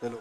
चलो।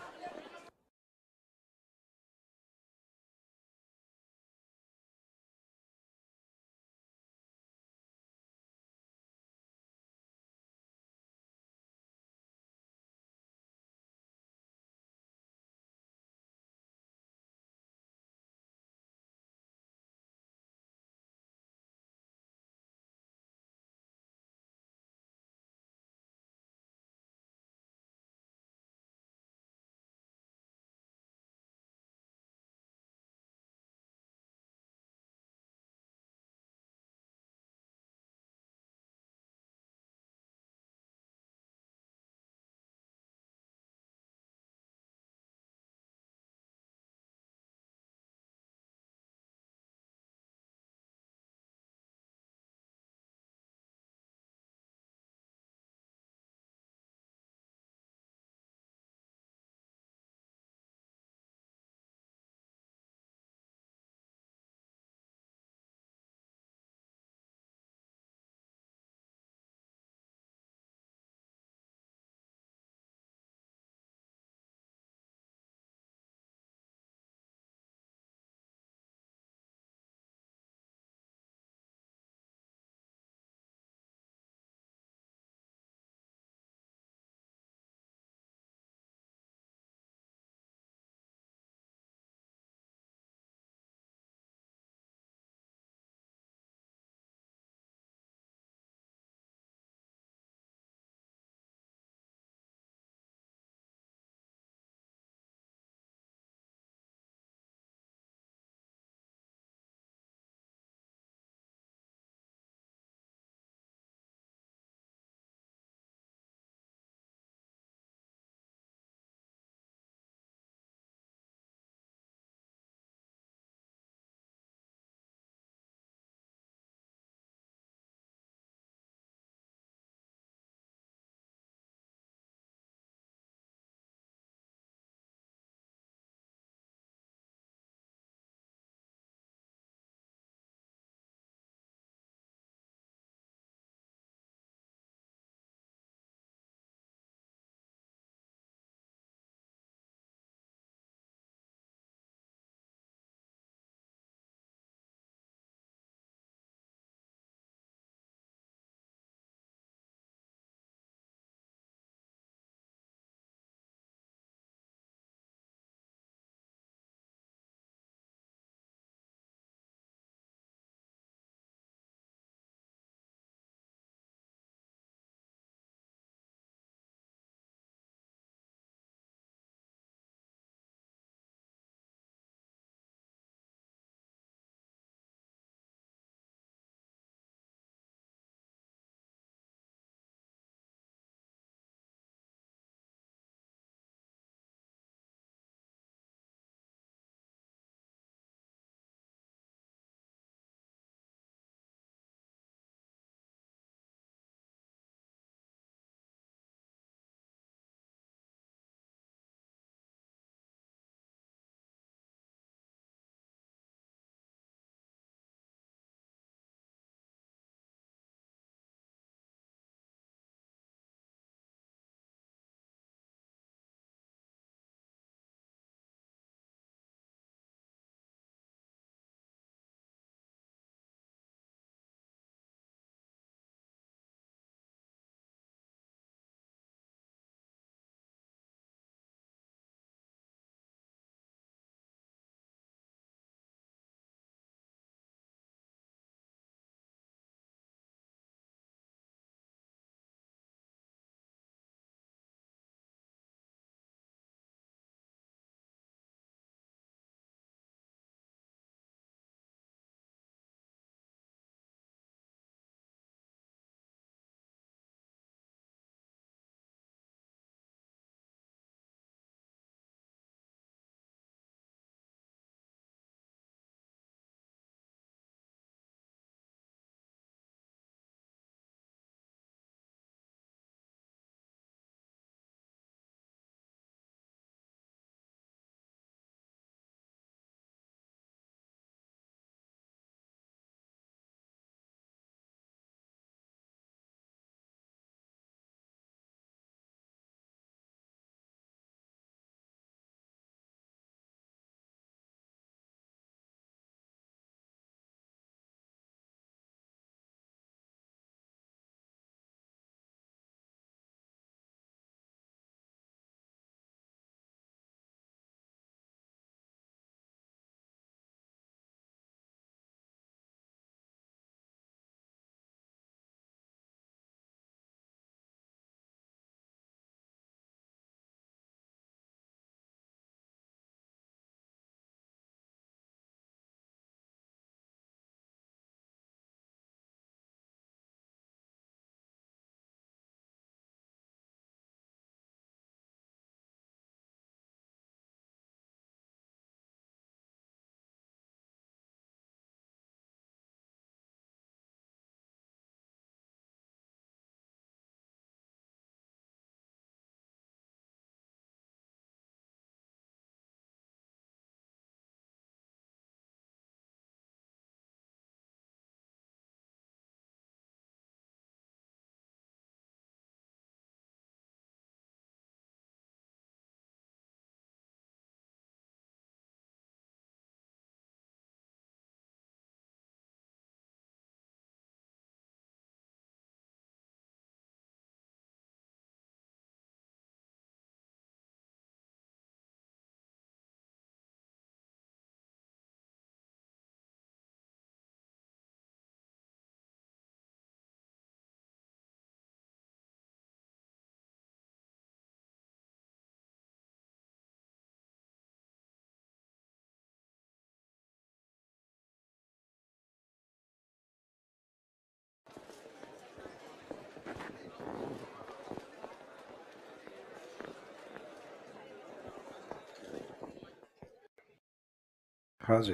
हाँ जी।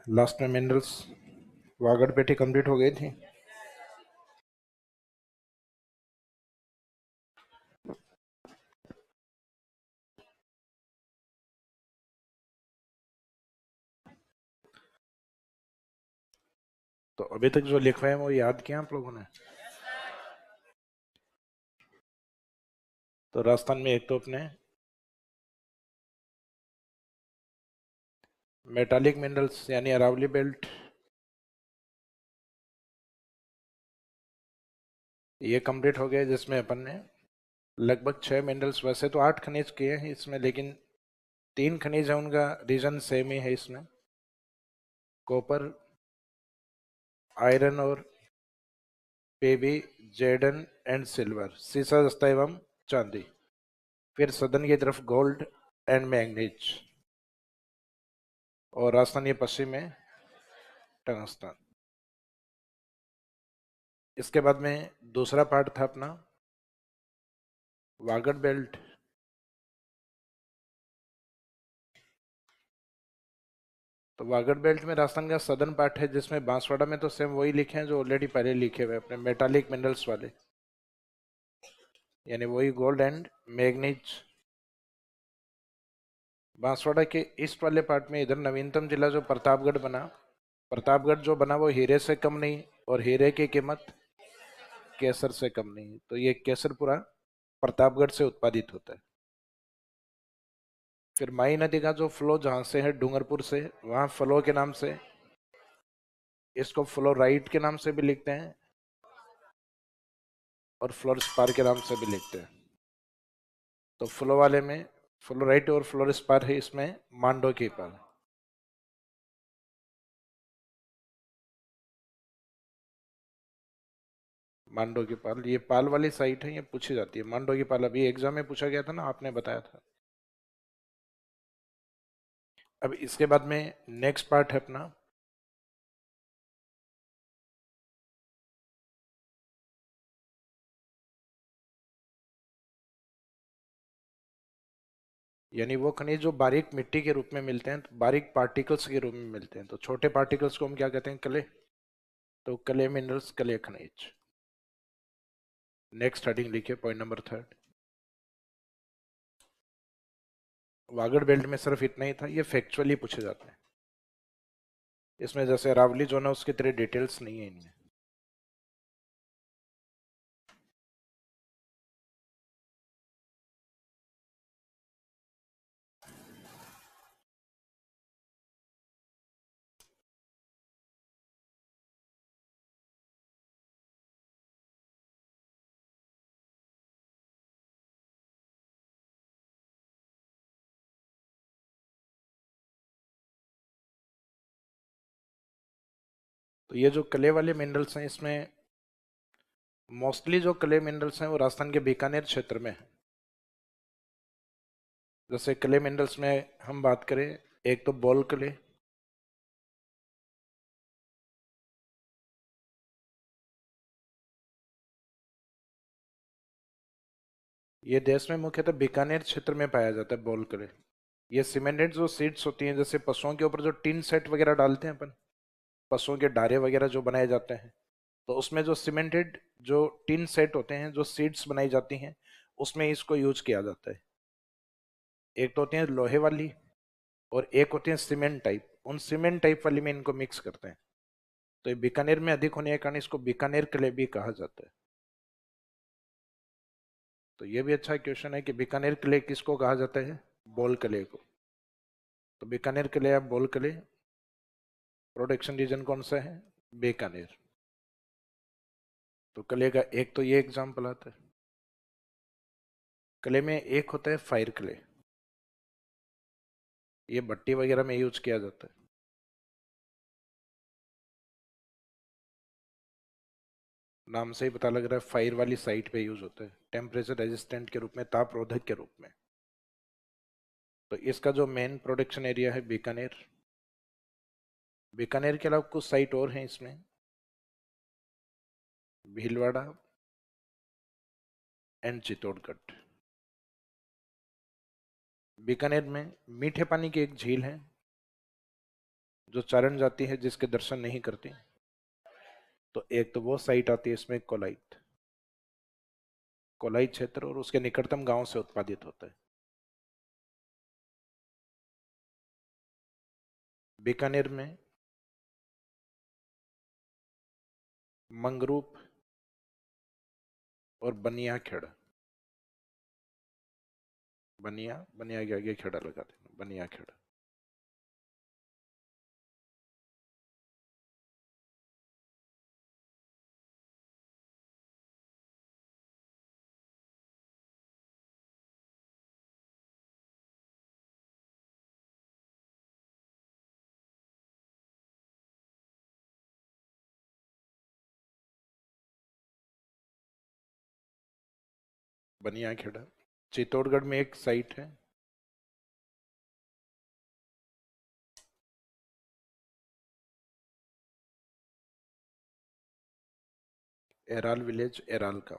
लास्ट में मिनरल्स वागड़ पेटी कंप्लीट हो गई थी। तो अभी तक जो लिखवाए हैं वो याद किया आप लोगों ने? तो राजस्थान में एक तो अपने मेटालिक मिनरल्स यानी अरावली बेल्ट, ये कंप्लीट हो गया, जिसमें अपन ने लगभग 6 मिनरल्स, वैसे तो 8 खनिज किए हैं इसमें, लेकिन 3 खनिज है उनका रीजन सेम ही है इसमें। कॉपर, आयरन और पेबी, जेडन एंड सिल्वर, सीसा जस्ता एवं चांदी। फिर सदन की तरफ गोल्ड एंड मैग्नीज, और राजस्थान ये पश्चिम में टंगस्टन। इसके बाद में दूसरा पार्ट था अपना वागड़ बेल्ट। तो वागड़ बेल्ट में राजस्थान का सदर्न पार्ट है, जिसमें बांसवाड़ा में तो सेम वही लिखे हैं जो ऑलरेडी पहले लिखे हुए अपने मेटालिक मिनरल्स वाले, यानी वही गोल्ड एंड मैग्नीज। बांसवाड़ा के ईस्ट वाले पार्ट में इधर नवीनतम जिला जो प्रतापगढ़ बना, प्रतापगढ़ जो बना वो हीरे से कम नहीं, और हीरे की कीमत केसर से कम नहीं, तो ये केसर पूरा प्रतापगढ़ से उत्पादित होता है। फिर माई नदी का जो फ्लो जहां से है डूंगरपुर से, वहां फ्लो के नाम से, इसको फ्लोराइट के नाम से भी लिखते हैं और फ्लोरस्पार के नाम से भी लिखते हैं। तो फ्लो वाले में फ्लोराइट और फ्लोरस्पार है, इसमें मांडो की पाल। मांडो की पाल, ये पाल वाली साइट है, ये पूछी जाती है मांडो की पाल, अभी एग्जाम में पूछा गया था ना, आपने बताया था। अब इसके बाद में नेक्स्ट पार्ट है अपना यानी वो खनिज जो बारीक मिट्टी के रूप में मिलते हैं, तो बारीक पार्टिकल्स के रूप में मिलते हैं, तो छोटे पार्टिकल्स को हम क्या कहते हैं? कले। तो कले मिनरल्स, कले खनिज। नेक्स्ट हेडिंग लिखिए, पॉइंट नंबर 3। वागड़ बेल्ट में सिर्फ इतना ही था, ये फैक्चुअली पूछे जाते हैं। इसमें जैसे अरावली जो है उसकी तरह डिटेल्स नहीं है इनमें। तो ये जो कले वाले मिनरल्स हैं, इसमें मोस्टली जो कले मिनरल्स हैं वो राजस्थान के बीकानेर क्षेत्र में है। जैसे क्ले मिनरल्स में हम बात करें, एक तो बॉल क्ले, ये देश में मुख्यतः बीकानेर क्षेत्र में पाया जाता है बॉल क्ले। ये सीमेंटेड जो सीड्स होती हैं, जैसे पशुओं के ऊपर जो टिन सेट वगैरह डालते हैं अपन, पशुओं के डारे वगैरह जो बनाए जाते हैं, तो उसमें जो सीमेंटेड जो टिन सेट होते हैं, जो सीड्स बनाई जाती हैं, उसमें इसको यूज किया जाता है। एक तो होती है लोहे वाली, और एक होती है सीमेंट टाइप, उन सीमेंट टाइप वाली में इनको मिक्स करते हैं। तो ये बीकानेर में अधिक होने के कारण इसको बीकानेर क्ले भी कहा जाता है। तो ये भी अच्छा क्वेश्चन है कि बीकानेर किले किसको कहा जाता है? बॉल किले को। तो बीकानेर किले या बॉल किले, प्रोटेक्शन रीजन कौन सा है? बीकानेर। तो किले का एक तो ये एग्जाम्पल आता है। किले में एक होता है फायर किले, ये भट्टी वगैरह में यूज किया जाता है। नाम से ही पता लग रहा है, फायर वाली साइट पे यूज होता है, टेम्परेचर रेजिस्टेंट के रूप में, ताप रोधक के रूप में। तो इसका जो मेन प्रोडक्शन एरिया है बीकानेर। बीकानेर के अलावा कुछ साइट और हैं इसमें, भीलवाड़ा एंड चित्तौड़गढ़। बीकानेर में मीठे पानी की एक झील है जो चारण जाती है, जिसके दर्शन नहीं करती। तो एक तो वो साइट आती है इसमें, कोलाइट, कोलाई क्षेत्र, और उसके निकटतम गांव से उत्पादित होता है। बीकानेर में मंगरूप और बनिया खेड़ा, बनिया बनिया के आगे खेड़ा लगा देना, बनिया खेड़ा। बनिया खेड़ा चित्तौड़गढ़ में एक साइट है। एराल विलेज, एराल का,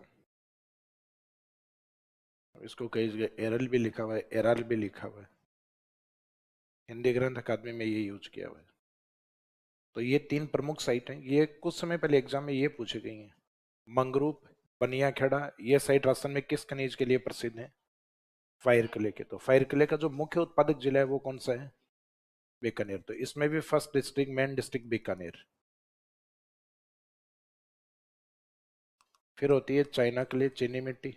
इसको कई जगह एरल भी लिखा हुआ है, एराल भी लिखा हुआ है। हिंदी ग्रंथ अकादमी में ये यूज किया हुआ है। तो ये तीन प्रमुख साइट हैं, ये कुछ समय पहले एग्जाम में ये पूछे गई हैं। मंगरूप, बनिया खेड़ा, ये साइट राजस्थान में किस खनिज के लिए प्रसिद्ध है? फायर क्ले के। तो फायर क्ले का जो मुख्य उत्पादक जिला है वो कौन सा है? बीकानेर। तो इसमें भी first district, main district Bikaner. फिर होती है चाइना क्ले, चीनी मिट्टी।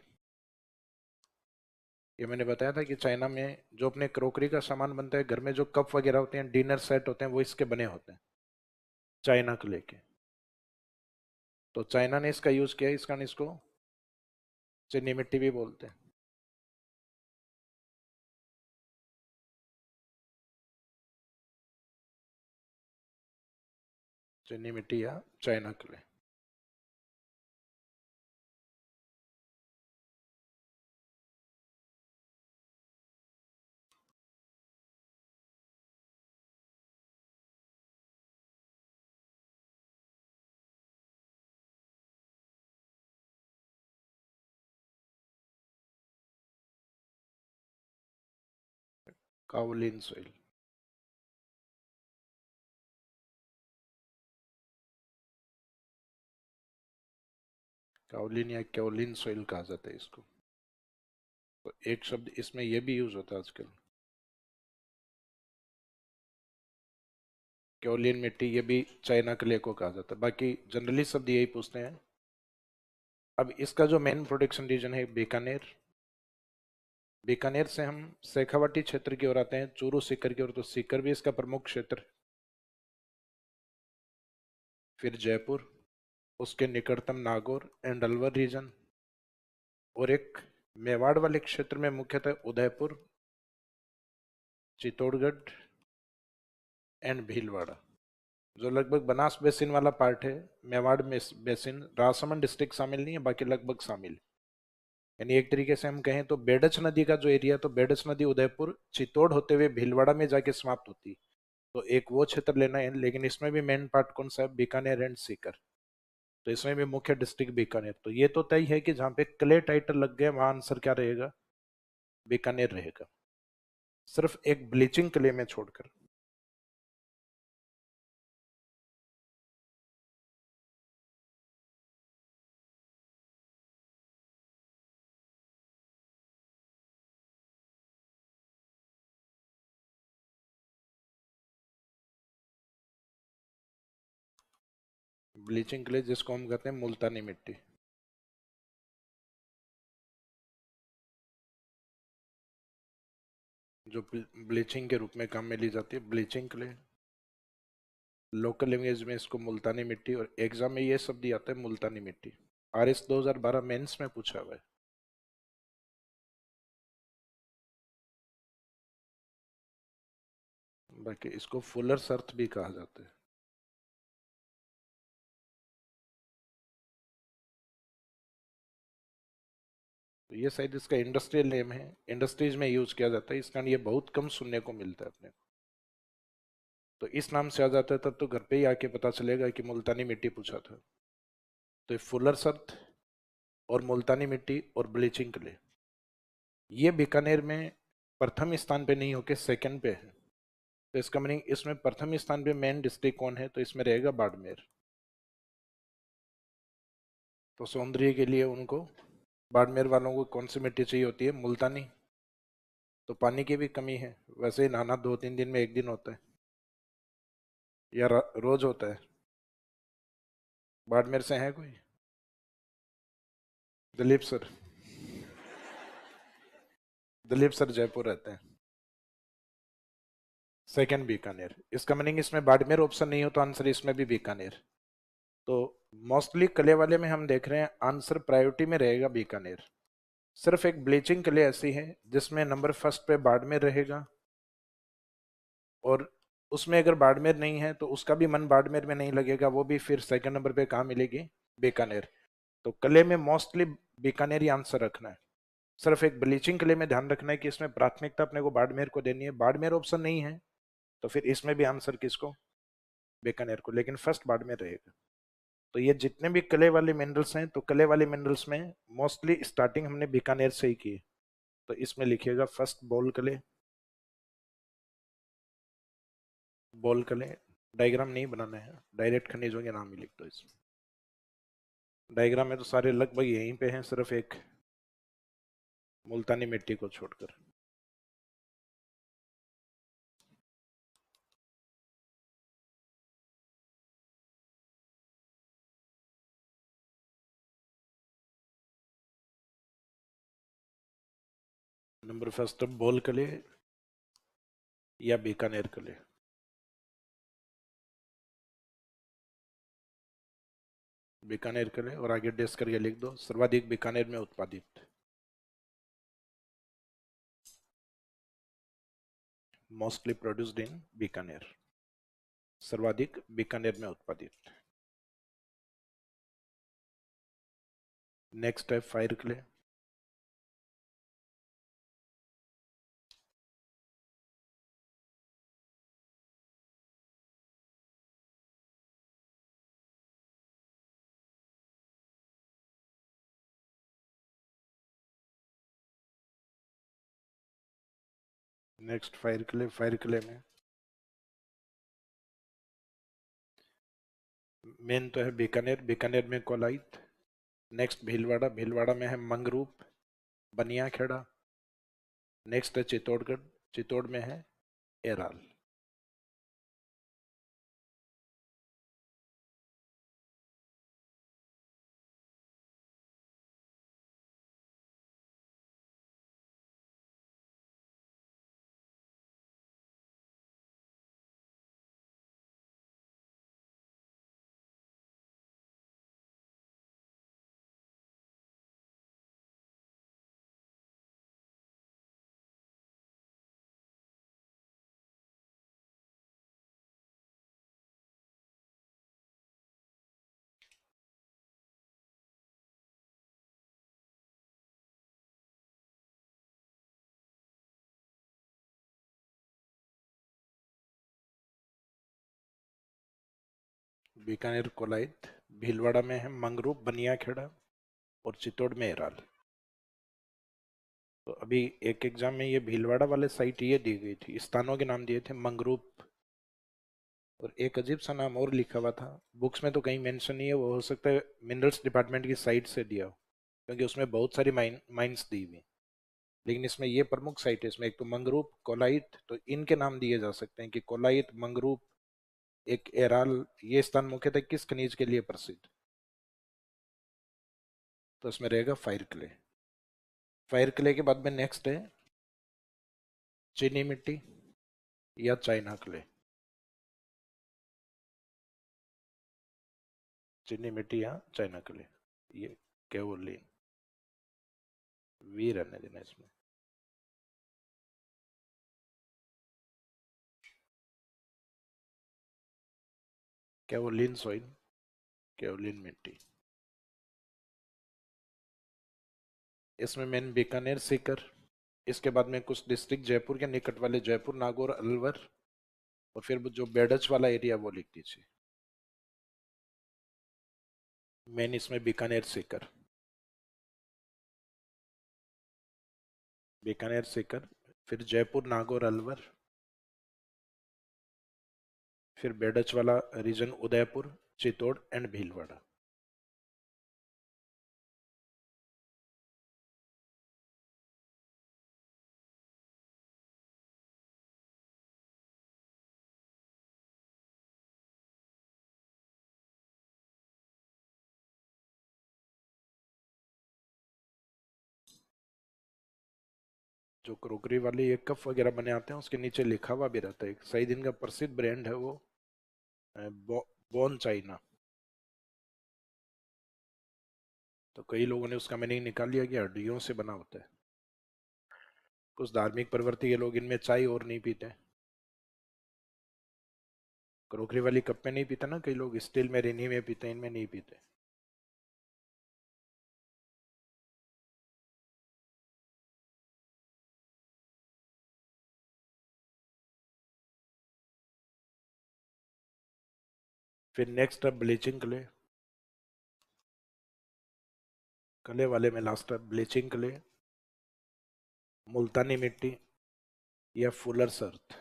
ये मैंने बताया था कि चाइना में जो अपने क्रोकरी का सामान बनता है, घर में जो कप वगैरह होते हैं, डिनर सेट होते हैं, वो इसके बने होते हैं, चाइना क्ले के। तो चाइना ने इसका यूज किया, इस कारण इसको चीनी मिट्टी भी बोलते हैं। चीनी मिट्टी या China clay. Kaolin soil. Kaolin या क्योलिन सोइल कहा जाता है इसको। तो एक शब्द इसमें यह भी यूज होता है आजकल, क्योलिन मिट्टी, ये भी चाइना क्ले को कहा जाता है। बाकी जनरली शब्द यही पूछते हैं। अब इसका जो मेन प्रोडक्शन रीजन है बीकानेर, बीकानेर से हम शेखावाटी क्षेत्र की ओर आते हैं, चूरू सीकर की ओर। तो सीकर भी इसका प्रमुख क्षेत्र। फिर जयपुर, उसके निकटतम नागौर एंड अलवर रीजन, और एक मेवाड़ वाले क्षेत्र में मुख्यतः उदयपुर, चित्तौड़गढ़ एंड भीलवाड़ा, जो लगभग बनास बेसिन वाला पार्ट है। मेवाड़ में बेसिन, राजसमंद डिस्ट्रिक्ट शामिल नहीं है, बाकी लगभग शामिल। यानी एक तरीके से हम कहें तो बेडच नदी का जो एरिया, तो बेडच नदी उदयपुर चित्तौड़ होते हुए भीलवाड़ा में जाके समाप्त होती। तो एक वो क्षेत्र लेना है, लेकिन इसमें भी मेन पार्ट कौन सा है? बीकानेर एंड सीकर। तो इसमें भी मुख्य डिस्ट्रिक्ट बीकानेर। तो ये तो तय है कि जहाँ पे क्ले टाइटल लग गए वहां आंसर क्या रहेगा? बीकानेर रहेगा, सिर्फ एक ब्लीचिंग क्ले में छोड़कर। ब्लीचिंग क्ले जिसको हम कहते हैं मुल्तानी मिट्टी, जो ब्लीचिंग के रूप में काम में ली जाती है, ब्लीचिंग क्ले। लोकल लैंग्वेज में इसको मुल्तानी मिट्टी, और एग्जाम में ये शब्द ही आता है, मुल्तानी मिट्टी। आरएस 2012 मेंस में पूछा हुआ है। बाकी इसको फुलर्स अर्थ भी कहा जाता है। तो ये शायद इसका इंडस्ट्रियल नेम है, इंडस्ट्रीज में यूज किया जाता है, इस कारण ये बहुत कम सुनने को मिलता है अपने को। तो इस नाम से आ जाता है, तब तो घर पे ही आके पता चलेगा कि मुल्तानी मिट्टी पूछा था। तो फुलर्स अर्थ और मुल्तानी मिट्टी और ब्लीचिंग क्ले, ये बीकानेर में प्रथम स्थान पे नहीं होके सेकंड पे है, तो इसका मीनिंग इसमें प्रथम स्थान पे मेन डिस्ट्रिक्ट कौन है, तो इसमें रहेगा बाड़मेर। तो सौंदर्य के लिए उनको, बाड़मेर वालों को कौन सी मिट्टी चाहिए होती है, मुल्तानी। तो पानी की भी कमी है, वैसे ही नहाना 2-3 दिन में एक दिन होता है, या रोज होता है। बाड़मेर से है कोई? दिलीप सर। दिलीप सर जयपुर रहते हैं। सेकंड बीकानेर, इसका मीनिंग इसमें बाड़मेर ऑप्शन नहीं हो तो आंसर इसमें भी बीकानेर। तो मोस्टली कले वाले में हम देख रहे हैं आंसर प्रायोरिटी में रहेगा बीकानेर। सिर्फ एक ब्लीचिंग कले ऐसी है जिसमें नंबर फर्स्ट पे बाड़मेर रहेगा, और उसमें अगर बाड़मेर नहीं है तो उसका भी मन बाड़मेर में नहीं लगेगा, वो भी फिर सेकंड नंबर पे कहाँ मिलेगी, बीकानेर। तो कले में मोस्टली बीकानेर ही आंसर रखना है। सिर्फ एक ब्लीचिंग के लिए में ध्यान रखना है कि इसमें प्राथमिकता अपने को बाड़मेर को देनी है, बाड़मेर ऑप्शन नहीं है तो फिर इसमें भी आंसर किसको, बीकानेर को, लेकिन फर्स्ट बाड़मेर रहेगा। तो ये जितने भी कले वाले मिनरल्स हैं, तो कले वाले मिनरल्स में मोस्टली स्टार्टिंग हमने बीकानेर से ही की। तो इसमें लिखिएगा फर्स्ट बोल कले, बोल कले। डायग्राम नहीं बनाना है, डायरेक्ट खनिजों के नाम ही लिख दो इसमें। डायग्राम में तो सारे लगभग यहीं पे हैं, सिर्फ एक मुल्तानी मिट्टी को छोड़कर। नंबर फर्स्ट बोल कले या बीकानेर कले। बीकानेर कले, और आगे डेस्क करके लिख दो सर्वाधिक बीकानेर में उत्पादित, मोस्टली प्रोड्यूस्ड इन बीकानेर, सर्वाधिक बीकानेर में उत्पादित। नेक्स्ट है fire clay. Next fire clay, fire clay में मेन तो है बीकानेर, बीकानेर में कोलाइट। नेक्स्ट भीलवाड़ा, भीलवाड़ा में है मंगरूप, बनिया खेड़ा। नेक्स्ट है चित्तौड़गढ़, चित्तौड़ में है एराल। बीकानेर कोलाइट, भीलवाड़ा में है मंगरूप, बनिया खेड़ा, और चित्तौड़ में एराल। तो अभी एक एग्जाम में ये भीलवाड़ा वाले साइट ये दी गई थी, स्थानों के नाम दिए थे मंगरूप, और एक अजीब सा नाम और लिखा हुआ था, बुक्स में तो कहीं मेंशन नहीं है, वो हो सकता है मिनरल्स डिपार्टमेंट की साइट से दिया हो, क्योंकि उसमें बहुत सारी माइंस दी हुई। लेकिन इसमें ये प्रमुख साइट है, इसमें एक तो मंगरूप, कोलाइट, तो इनके नाम दिए जा सकते हैं कि कोलाइट, मंगरूप, एक एराल। ये स्थान मुख्यतः किस खनिज के लिए प्रसिद्ध, तो इसमें रहेगा फायर क्ले। फायर क्ले के बाद में नेक्स्ट है चीनी मिट्टी या चाइना क्ले। चीनी मिट्टी या चाइना क्ले, ये केवोलिन, वी रहने देना इसमें। केवोलिन सॉइल, केवोलिन मिट्टी। इसमें मेन बीकानेर, सीकर, इसके बाद में कुछ डिस्ट्रिक्ट जयपुर के निकट वाले जयपुर, नागौर, अलवर, और फिर जो बेडच वाला एरिया वो लिख दीजिए। मेन इसमें बीकानेर, सीकर, बीकानेर, सीकर। फिर जयपुर, नागौर, अलवर, फिर बेडच वाला रीजन उदयपुर, चित्तौड़ एंड भीलवाड़ा। जो क्रोकरी वाली एक कप वगैरह बने आते हैं उसके नीचे लिखा हुआ भी रहता है, एक सही दिन का प्रसिद्ध ब्रांड है वो, बॉन चाइना। तो कई लोगों ने उसका मीनिंग निकाल लिया कि हड्डियों से बना होता है। कुछ धार्मिक प्रवृत्ति के लोग इनमें चाय और नहीं पीते। क्रोकरी वाली कप में नहीं पीते ना, कई लोग स्टील में, रेनी में पीते हैं, इनमें नहीं पीते। फिर नेक्स्ट है ब्लीचिंग क्ले। कले वाले में लास्ट है ब्लीचिंग क्ले, मुल्तानी मिट्टी या fuller's earth.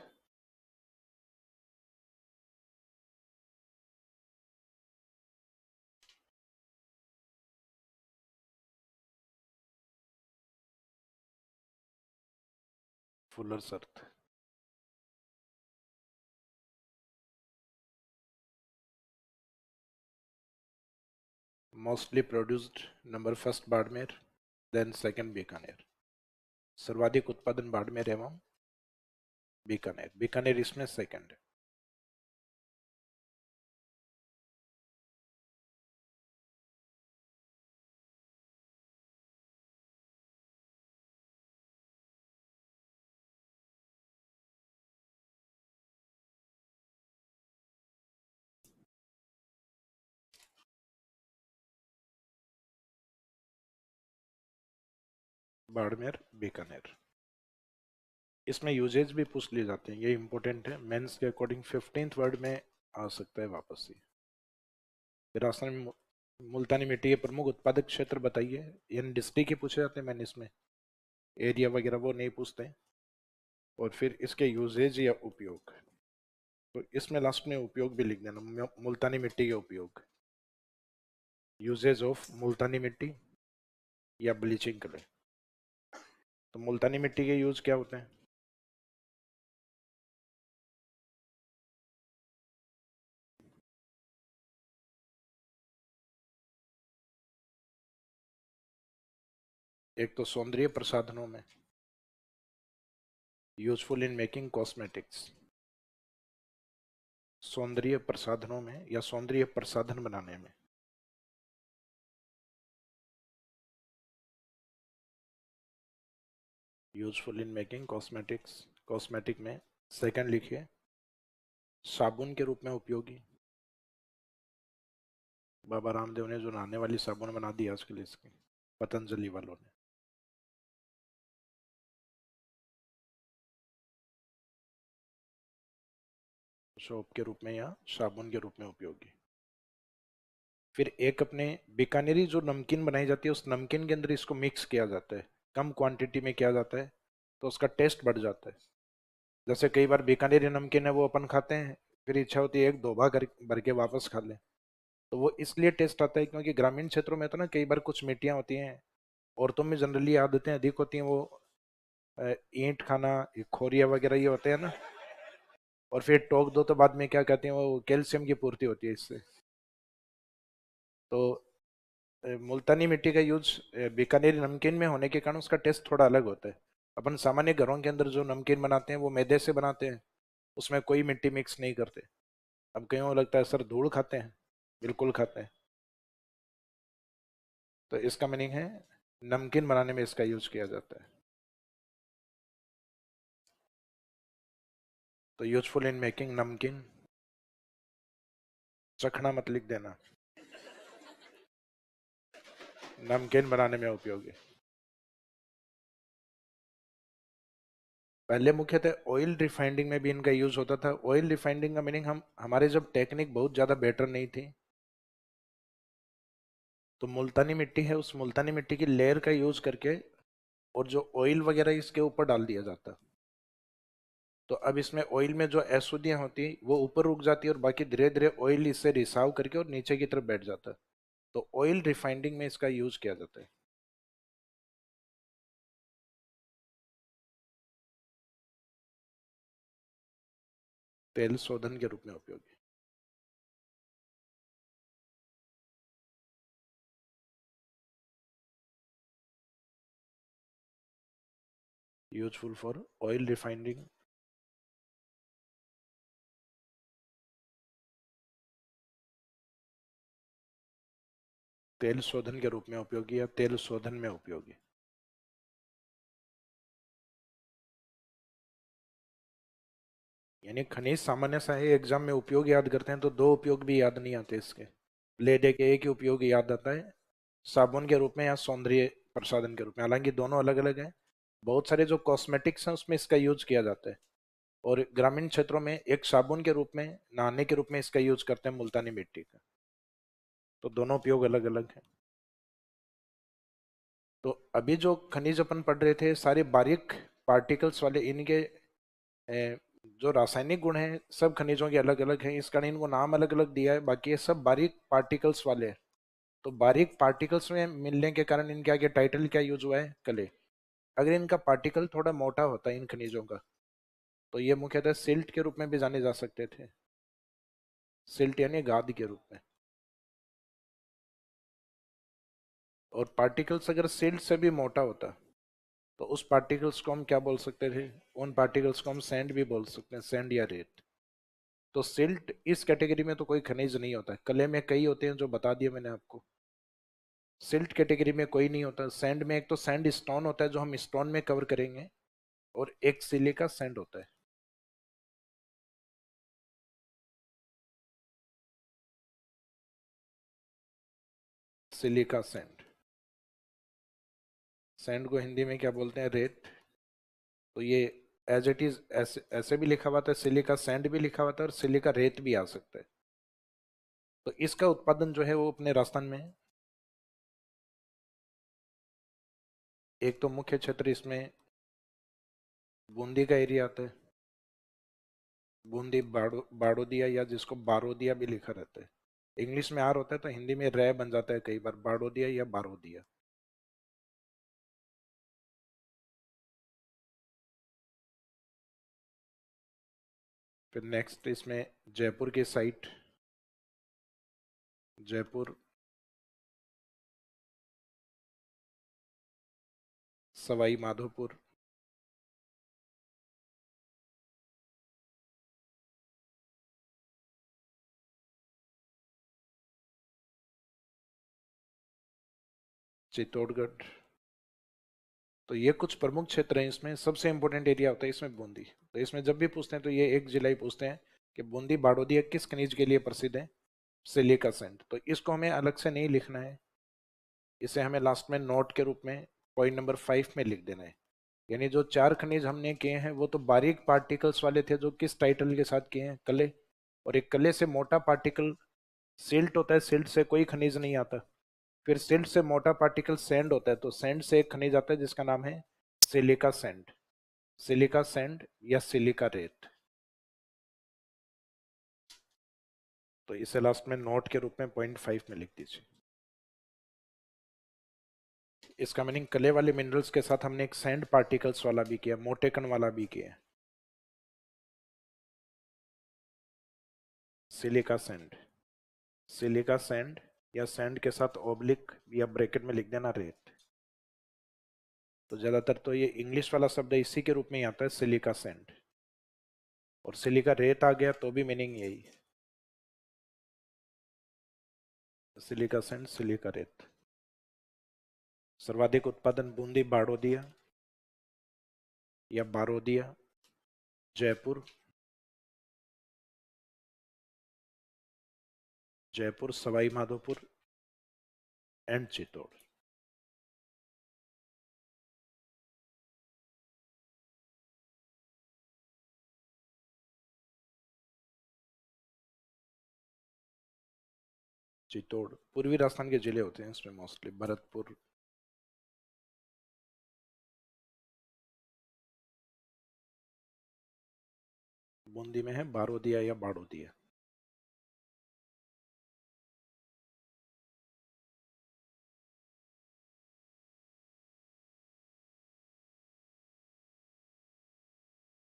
Fuller's earth mostly produced, number first Barmer, then second Bikaner. सर्वाधिक उत्पादन बाड़मेर एवं बीकानेर, बीकानेर इसमें सेकंड है। बाड़मेर, बीकानेर। इसमें यूजेज भी पूछ लिए जाते हैं, ये इंपॉर्टेंट है, मेंस के अकॉर्डिंग 15th वर्ड में आ सकता है वापस ही। फिर आसान में मुल्तानी मिट्टी के प्रमुख उत्पादक क्षेत्र बताइए, यानी डिस्ट्रिक्ट ही पूछे जाते हैं, मैंने इसमें एरिया वगैरह वो नहीं पूछते हैं। और फिर इसके यूजेज या उपयोग, तो इसमें लास्ट में उपयोग भी लिख देना, मुल्तानी मिट्टी के उपयोग, यूजेज ऑफ मुल्तानी मिट्टी या ब्लीचिंग कलर। तो मुल्तानी मिट्टी के यूज क्या होते हैं? एक तो सौंदर्य प्रसाधनों में, यूजफुल इन मेकिंग कॉस्मेटिक्स, सौंदर्य प्रसाधनों में या सौंदर्य प्रसाधन बनाने में। Useful in making cosmetics, cosmetic में सेकंड लिखिए, साबुन के रूप में उपयोगी। बाबा रामदेव ने जो नहाने वाली साबुन बना दी आजकल इसकी, पतंजलि वालों ने। सोप के रूप में या साबुन के रूप में उपयोगी। फिर एक अपने बीकानेरी जो नमकीन बनाई जाती है, उस नमकीन के अंदर इसको मिक्स किया जाता है, कम क्वांटिटी में किया जाता है, तो उसका टेस्ट बढ़ जाता है। जैसे कई बार बीकानेरी नमकीन है वो अपन खाते हैं, फिर इच्छा होती है एक दो भर भर के वापस खा लें। तो वो इसलिए टेस्ट आता है क्योंकि ग्रामीण क्षेत्रों में तो ना कई बार कुछ मिट्टियाँ होती हैं, औरतों में जनरली आदतें अधिक होती हैं, वो ईंट खाना, ये खोरिया वगैरह ये होते हैं ना, और फिर टोक दो तो बाद में क्या कहते हैं, वो कैल्शियम की पूर्ति होती है इससे। तो मुल्तानी मिट्टी का यूज बीकानेरी नमकीन में होने के कारण उसका टेस्ट थोड़ा अलग होता है। अपन सामान्य घरों के अंदर जो नमकीन बनाते हैं वो मैदे से बनाते हैं, उसमें कोई मिट्टी मिक्स नहीं करते। अब कईयों को लगता है सर धूल खाते हैं, बिल्कुल खाते हैं। तो इसका मीनिंग है नमकीन बनाने में इसका यूज किया जाता है। तो यूजफुल इन मेकिंग नमकीन, चखना मत लिख देना, नमकीन बनाने में उपयोगी। पहले मुख्यतः ऑयल रिफाइनिंग में भी इनका यूज होता था। ऑयल रिफाइनिंग का मीनिंग, हम हमारे जब टेक्निक बहुत ज्यादा बेटर नहीं थी, तो मुल्तानी मिट्टी है, उस मुल्तानी मिट्टी की लेयर का यूज करके और जो ऑयल वगैरह इसके ऊपर डाल दिया जाता। तो अब इसमें ऑयल में जो अशुद्धियां होती है वो ऊपर रुक जाती है और बाकी धीरे धीरे ऑयल इससे रिसाव करके और नीचे की तरफ बैठ जाता है। तो ऑयल रिफाइनिंग में इसका यूज किया जाता है। तेल शोधन के रूप में उपयोगी। Useful for oil refining. तेल शोधन के रूप में उपयोगी या तेल शोधन में उपयोगी। यानी खनिज सामान्य सा है, एग्जाम में उपयोग याद करते हैं तो दो उपयोग भी याद नहीं आते इसके। ले दे के एक ही उपयोग याद आता है, साबुन के रूप में या सौंदर्य प्रसाधन के रूप में। हालांकि दोनों अलग अलग हैं। बहुत सारे जो कॉस्मेटिक्स हैं उसमें इसका यूज किया जाता है। और ग्रामीण क्षेत्रों में एक साबुन के रूप में, नहाने के रूप में इसका यूज करते हैं मुल्तानी मिट्टी का। तो दोनों उपयोग अलग अलग हैं। तो अभी जो खनिज अपन पढ़ रहे थे सारे बारीक पार्टिकल्स वाले, इनके जो रासायनिक गुण हैं सब खनिजों के अलग अलग हैं, इस कारण इनको नाम अलग अलग दिया है। बाकी ये सब बारीक पार्टिकल्स वाले हैं। तो बारीक पार्टिकल्स में मिलने के कारण इनके आगे टाइटल क्या यूज हुआ है, कले। अगर इनका पार्टिकल थोड़ा मोटा होता है इन खनिजों का, तो ये मुख्यतः सिल्ट के रूप में भी जाने जा सकते थे। सिल्ट यानी गाद के रूप में। और पार्टिकल्स अगर सिल्ट से भी मोटा होता तो उस पार्टिकल्स को हम क्या बोल सकते थे, उन पार्टिकल्स को हम सैंड भी बोल सकते हैं, सैंड या रेत। तो सिल्ट इस कैटेगरी में तो कोई खनिज नहीं होता है। कले में कई होते हैं जो बता दिए मैंने आपको। सिल्ट कैटेगरी में कोई नहीं होता। सैंड में एक तो सैंड स्टोन होता है जो हम स्टोन में कवर करेंगे, और एक सिलिका सैंड होता है। Silica sand. सैंड को हिंदी में क्या बोलते हैं, रेत। तो ये एज इट इज ऐसे ऐसे भी लिखा हुआ था, सिलिका सैंड भी लिखा हुआ था और सिलिका रेत भी आ सकता है। तो इसका उत्पादन जो है वो अपने राजस्थान में है। एक तो मुख्य क्षेत्र इसमें बूंदी का एरिया आता है। बूंदी बाड़ोदिया, या जिसको बारोदिया भी लिखा रहता है। इंग्लिश में आर होता है तो हिंदी में रै बन जाता है कई बार, बाड़ोदिया या बारोदिया। फिर नेक्स्ट इसमें जयपुर की साइट, जयपुर, सवाई माधोपुर, चित्तौड़गढ़। तो ये कुछ प्रमुख क्षेत्र हैं। इसमें सबसे इंपॉर्टेंट एरिया होता है इसमें बूंदी। तो इसमें जब भी पूछते हैं तो ये एक जिला ही पूछते हैं कि बूंदी बाड़ोदिया किस खनिज के लिए प्रसिद्ध है, सिलिका सैंड। तो इसको हमें अलग से नहीं लिखना है, इसे हमें लास्ट में नोट के रूप में पॉइंट नंबर 5 में लिख देना है। यानी जो चार खनिज हमने किए हैं वो तो बारीक पार्टिकल्स वाले थे, जो किस टाइटल के साथ किए हैं, कले। और एक कले से मोटा पार्टिकल सिल्ट होता है, सिल्ट से कोई खनिज नहीं आता। फिर सिल्ट से मोटा पार्टिकल सैंड होता है, तो सैंड से एक खनिज आता है जिसका नाम है सिलिका सैंड। सिलिका सैंड या सिलिका रेत। तो इसे लास्ट में नोट के रूप में पॉइंट 5 में लिख दीजिए। इसका मीनिंग कले वाले मिनरल्स के साथ हमने एक सैंड पार्टिकल्स वाला भी किया, मोटे कण वाला भी किया। Silica sand. सिलिका सैंड या सैंड के साथ ओब्लिक या ब्रैकेट में लिख देना रेत। तो ज्यादातर तो ये इंग्लिश वाला शब्द इसी के रूप में ही आता है, सिलिका सैंड। और सिलिका रेत आ गया तो भी मीनिंग यही है, सिलिका सैंड, सिलिका रेत। सर्वाधिक उत्पादन बूंदी बाड़ोदिया या बारोदिया, जयपुर, जयपुर, सवाई माधोपुर एंड चित्तौड़। चित्तौड़ पूर्वी राजस्थान के जिले होते हैं इसमें मोस्टली, भरतपुर। बूंदी में है बारोदिया या बाड़ोदिया।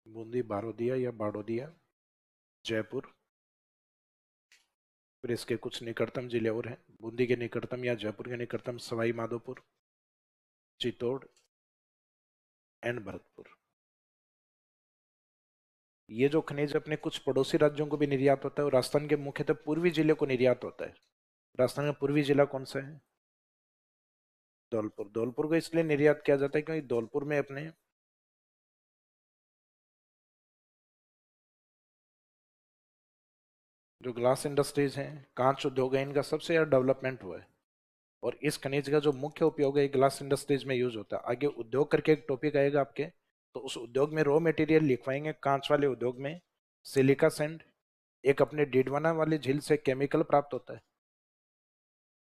बूंदी, बारोदिया या बाड़ोदिया, जयपुर। फिर इसके कुछ निकटतम जिले और हैं, बूंदी के निकटतम या जयपुर के निकटतम सवाई माधोपुर, चित्तौड़ एंड भरतपुर। ये जो खनिज अपने कुछ पड़ोसी राज्यों को भी निर्यात होता है और राजस्थान के मुख्यतः पूर्वी जिले को निर्यात होता है। राजस्थान का पूर्वी जिला कौन सा है? धौलपुर। धौलपुर को इसलिए निर्यात किया जाता है क्योंकि धौलपुर में अपने जो ग्लास इंडस्ट्रीज हैं, कांच उद्योग है, इनका सबसे ज्यादा डेवलपमेंट हुआ है। और इस खनिज का जो मुख्य उपयोग है ग्लास इंडस्ट्रीज में यूज होता है। आगे उद्योग करके एक टॉपिक आएगा आपके, तो उस उद्योग में रॉ मटेरियल लिखवाएंगे। कांच वाले उद्योग में सिलिका सैंड, एक अपने डीडवाना वाली झील से केमिकल प्राप्त होता है,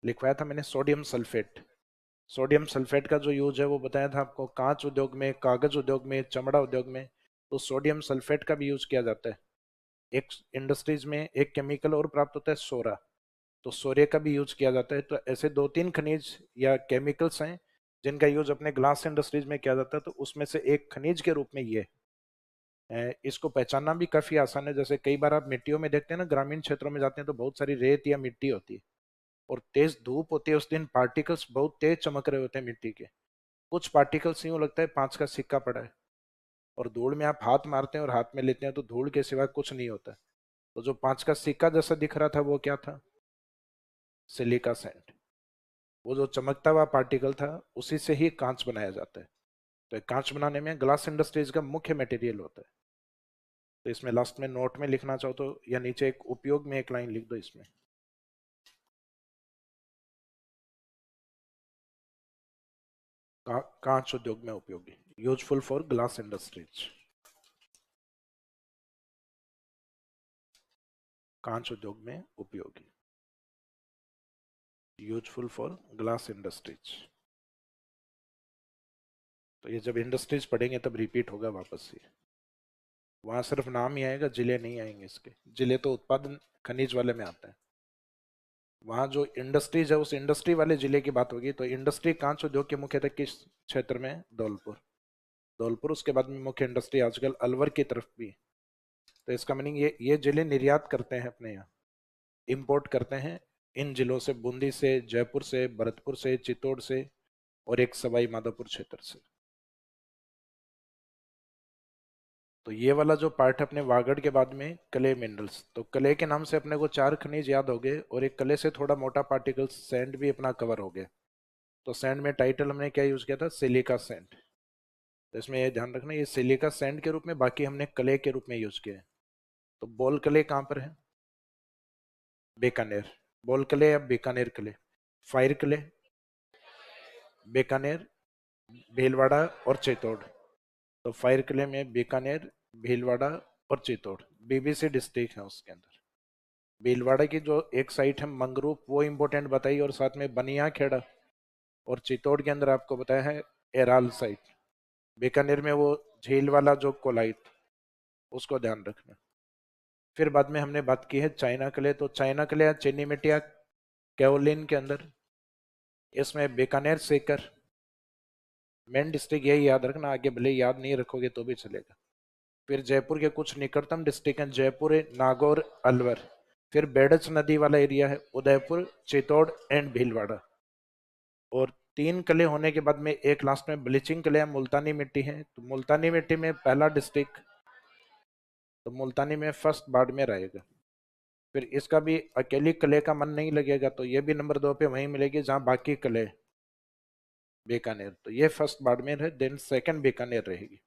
लिखवाया था मैंने, सोडियम सल्फेट। सोडियम सल्फेट का जो यूज है वो बताया था आपको, कांच उद्योग में, कागज उद्योग में, चमड़ा उद्योग में, तो सोडियम सल्फेट का भी यूज किया जाता है। एक इंडस्ट्रीज में एक केमिकल और प्राप्त होता है सोरा, तो सोरे का भी यूज किया जाता है। तो ऐसे दो तीन खनिज या केमिकल्स हैं जिनका यूज अपने ग्लास इंडस्ट्रीज में किया जाता है, तो उसमें से एक खनिज के रूप में ये इसको पहचानना भी काफी आसान है। जैसे कई बार आप मिट्टियों में देखते हैं ना, ग्रामीण क्षेत्रों में जाते हैं तो बहुत सारी रेत या मिट्टी होती है और तेज धूप होती है, उस दिन पार्टिकल्स बहुत तेज चमक रहे होते हैं मिट्टी के। कुछ पार्टिकल्स यूं लगता है 5 का सिक्का पड़ा है, और धूल में आप हाथ मारते हैं और हाथ में लेते हैं तो धूल के सिवा कुछ नहीं होता। तो जो 5 का सिक्का जैसा दिख रहा था वो क्या था? Silica sand. वो जो चमकता हुआ पार्टिकल था उसी से ही कांच बनाया जाता है। तो एक कांच बनाने में ग्लास इंडस्ट्रीज का मुख्य मटेरियल होता है। तो इसमें लास्ट में नोट में लिखना चाहो तो, या नीचे एक उपयोग में एक लाइन लिख दो इसमें, कांच उद्योग में उपयोगी, यूजफुल फॉर ग्लास इंडस्ट्रीज। कांच उद्योग में उपयोगी, यूजफुल फॉर ग्लास इंडस्ट्रीज। तो ये जब इंडस्ट्रीज पढ़ेंगे तब रिपीट होगा वापस से। वहां सिर्फ नाम ही आएगा, जिले नहीं आएंगे इसके। जिले तो उत्पादन खनिज वाले में आता है। वहाँ जो इंडस्ट्रीज है उस इंडस्ट्री वाले जिले की बात होगी। तो इंडस्ट्री कांच उद्योग के मुख्यतः किस क्षेत्र में है? धौलपुर। धौलपुर, उसके बाद में मुख्य इंडस्ट्री आजकल अलवर की तरफ भी है। तो इसका मीनिंग ये जिले निर्यात करते हैं अपने यहाँ, इंपोर्ट करते हैं इन जिलों से, बूंदी से, जयपुर से, भरतपुर से, चित्तौड़ से और एक सवाई माधोपुर क्षेत्र से। तो ये वाला जो पार्ट है अपने वागड़ के बाद में कले मिनरल्स, तो कले के नाम से अपने को 4 खनिज याद हो गए और एक कले से थोड़ा मोटा पार्टिकल सैंड भी अपना कवर हो गया। तो सैंड में टाइटल हमने क्या यूज किया था? Silica sand. तो इसमें ये ध्यान रखना, ये सिलिका सैंड के रूप में, बाकी हमने कले के रूप में यूज किया है। तो बोल कले कहाँ पर है? बीकानेर। बोल कले या बीकानेर कले? फायर कले बीकानेर, भीलवाड़ा और चित्तौड़। तो फायर किले में बीकानेर, भीलवाड़ा और चित्तौड़, बीबीसी डिस्ट्रिक्ट है उसके अंदर। भीलवाड़ा की जो एक साइट है मंगरूप, वो इम्पोर्टेंट बताई, और साथ में बनिया खेड़ा। और चित्तौड़ के अंदर आपको बताया है एराल साइट। बीकानेर में वो झील वाला जो कोलाइट, उसको ध्यान रखना। फिर बाद में हमने बात की है चाइना किले, तो चाइना किले या चीनी मिट्टिया केओलिन के अंदर, इसमें बीकानेर सीकर मेन डिस्ट्रिक्ट, यही याद रखना, आगे भले याद नहीं रखोगे तो भी चलेगा। फिर जयपुर के कुछ निकटतम डिस्ट्रिक्ट हैं, जयपुर है, नागौर, अलवर। फिर बेडच नदी वाला एरिया है, उदयपुर, चित्तौड़ एंड भीलवाड़ा। और 3 किले होने के बाद में एक लास्ट में ब्लीचिंग किले, मुल्तानी मिट्टी है। तो मुल्तानी मिट्टी में पहला डिस्ट्रिक्ट, तो मुल्तानी में फर्स्ट बाड़मेर आएगा। फिर इसका भी अकेली किले का मन नहीं लगेगा, तो ये भी नंबर 2 पे वहीं मिलेगी जहां बाकी किले, बीकानेर। तो ये फर्स्ट बाड़मेर है, देन सेकंड बीकानेर रहेगी।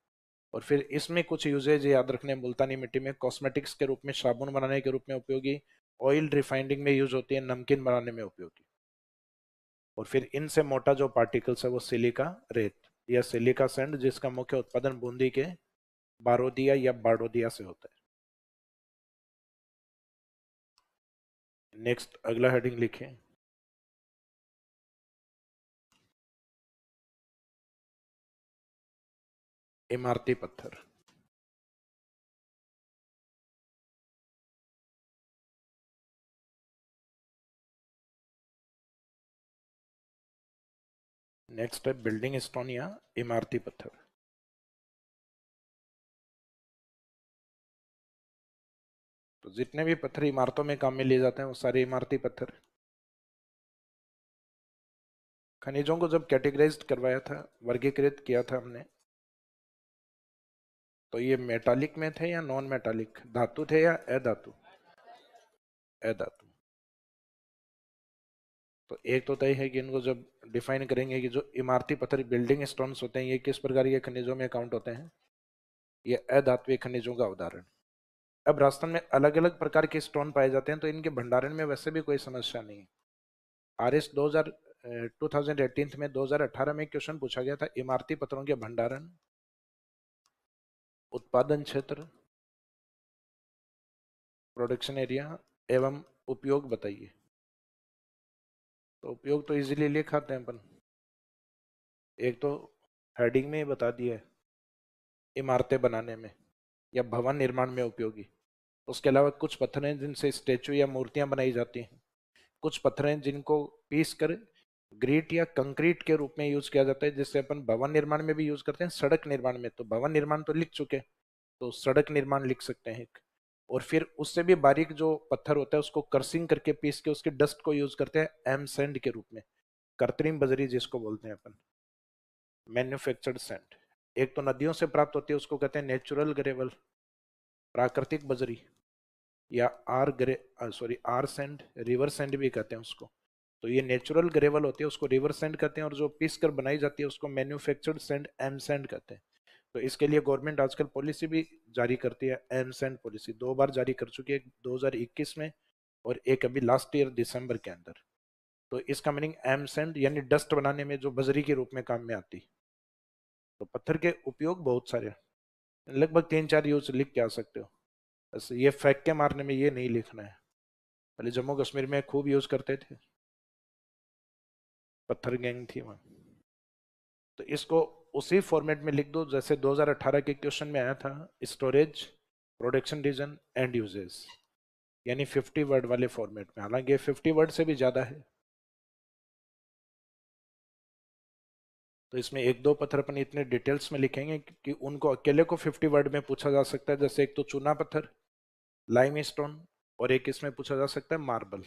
और फिर इसमें कुछ यूजेज याद रखने, मुल्तानी मिट्टी में कॉस्मेटिक्स के रूप में, साबुन बनाने के रूप में उपयोगी, ऑयल रिफाइनिंग में यूज होती है, नमकीन बनाने में उपयोगी। और फिर इनसे मोटा जो पार्टिकल्स है वो सिलिका रेत या सिलिका सैंड, जिसका मुख्य उत्पादन बूंदी के बारोदिया या बाड़ोदिया से होता है। नेक्स्ट अगला हेडिंग लिखें, इमारती पत्थर। नेक्स्ट है बिल्डिंग स्टोन या इमारती पत्थर। तो जितने भी पत्थर इमारतों में काम में लिए जाते हैं वो सारे इमारती पत्थर। खनिजों को जब कैटेगराइज्ड करवाया था, वर्गीकृत किया था हमने, तो ये मेटालिक में थे या नॉन मेटालिक, धातु थे या अधातु? अधातु। तो एक तो तय है कि इनको जब डिफाइन करेंगे कि जो इमारती पत्थर बिल्डिंग स्टोन्स होते हैं ये किस प्रकार के खनिजों में काउंट होते हैं, ये अधात्विक खनिजों का उदाहरण। अब राजस्थान में अलग अलग प्रकार के स्टोन पाए जाते हैं तो इनके भंडारण में वैसे भी कोई समस्या नहीं है। आरएस 2018 में 2018 में क्वेश्चन पूछा गया था, इमारती पत्थरों के भंडारण, उत्पादन क्षेत्र, प्रोडक्शन एरिया एवं उपयोग बताइए। तो उपयोग तो इजीली लिख आते हैं अपन, एक तो हेडिंग में ही बता दिया है, इमारतें बनाने में या भवन निर्माण में उपयोगी। उसके अलावा कुछ पत्थर हैं जिनसे स्टेचू या मूर्तियां बनाई जाती हैं, कुछ पत्थर हैं जिनको पीस कर ग्रीट या कंक्रीट के रूप में यूज किया जाता है, जिससे अपन भवन निर्माण में भी यूज करते हैं, सड़क निर्माण में। तो भवन निर्माण तो लिख चुके, तो सड़क निर्माण लिख सकते हैं एक। और फिर उससे भी बारीक जो पत्थर होता है उसको कर्सिंग करके पीस के उसके डस्ट को यूज करते हैं एम सैंड के रूप में, कृत्रिम बजरी जिसको बोलते हैं अपन, मैन्युफैक्चर्ड सैंड। एक तो नदियों से प्राप्त होती है उसको कहते हैं नेचुरल ग्रेवल, प्राकृतिक बजरी, या आर सैंड, रिवर सैंड भी कहते हैं उसको। तो ये नेचुरल ग्रेवल होती है उसको रिवर सैंड कहते हैं, और जो पीस कर बनाई जाती है उसको मैन्युफैक्चर्ड सैंड एम सैंड कहते हैं। तो इसके लिए गवर्नमेंट आजकल पॉलिसी भी जारी करती है, एम सैंड पॉलिसी 2 बार जारी कर चुकी है, 2021 में और एक अभी लास्ट ईयर दिसंबर के अंदर। तो इसका मीनिंग एम सैंड यानी डस्ट बनाने में जो बजरी के रूप में काम में आती। तो पत्थर के उपयोग बहुत सारे हैं, लगभग 3-4 यूज लिख के आ सकते हो। बस ये फेंक के मारने में ये नहीं लिखना है। पहले जम्मू कश्मीर में खूब यूज करते थे, पत्थर गैंग थी वहां। तो इसको उसी फॉर्मेट में लिख दो जैसे 2018 के क्वेश्चन में आया था, storage, production region and uses, यानी 50 वर्ड वाले फॉर्मेट में। हालांकि 50 वर्ड से भी ज्यादा है। तो इसमें एक दो पत्थर अपन इतने डिटेल्स में लिखेंगे कि उनको अकेले को 50 वर्ड में पूछा जा सकता है, जैसे एक तो चूना पत्थर, लाइम स्टोन, और एक इसमें पूछा जा सकता है मार्बल।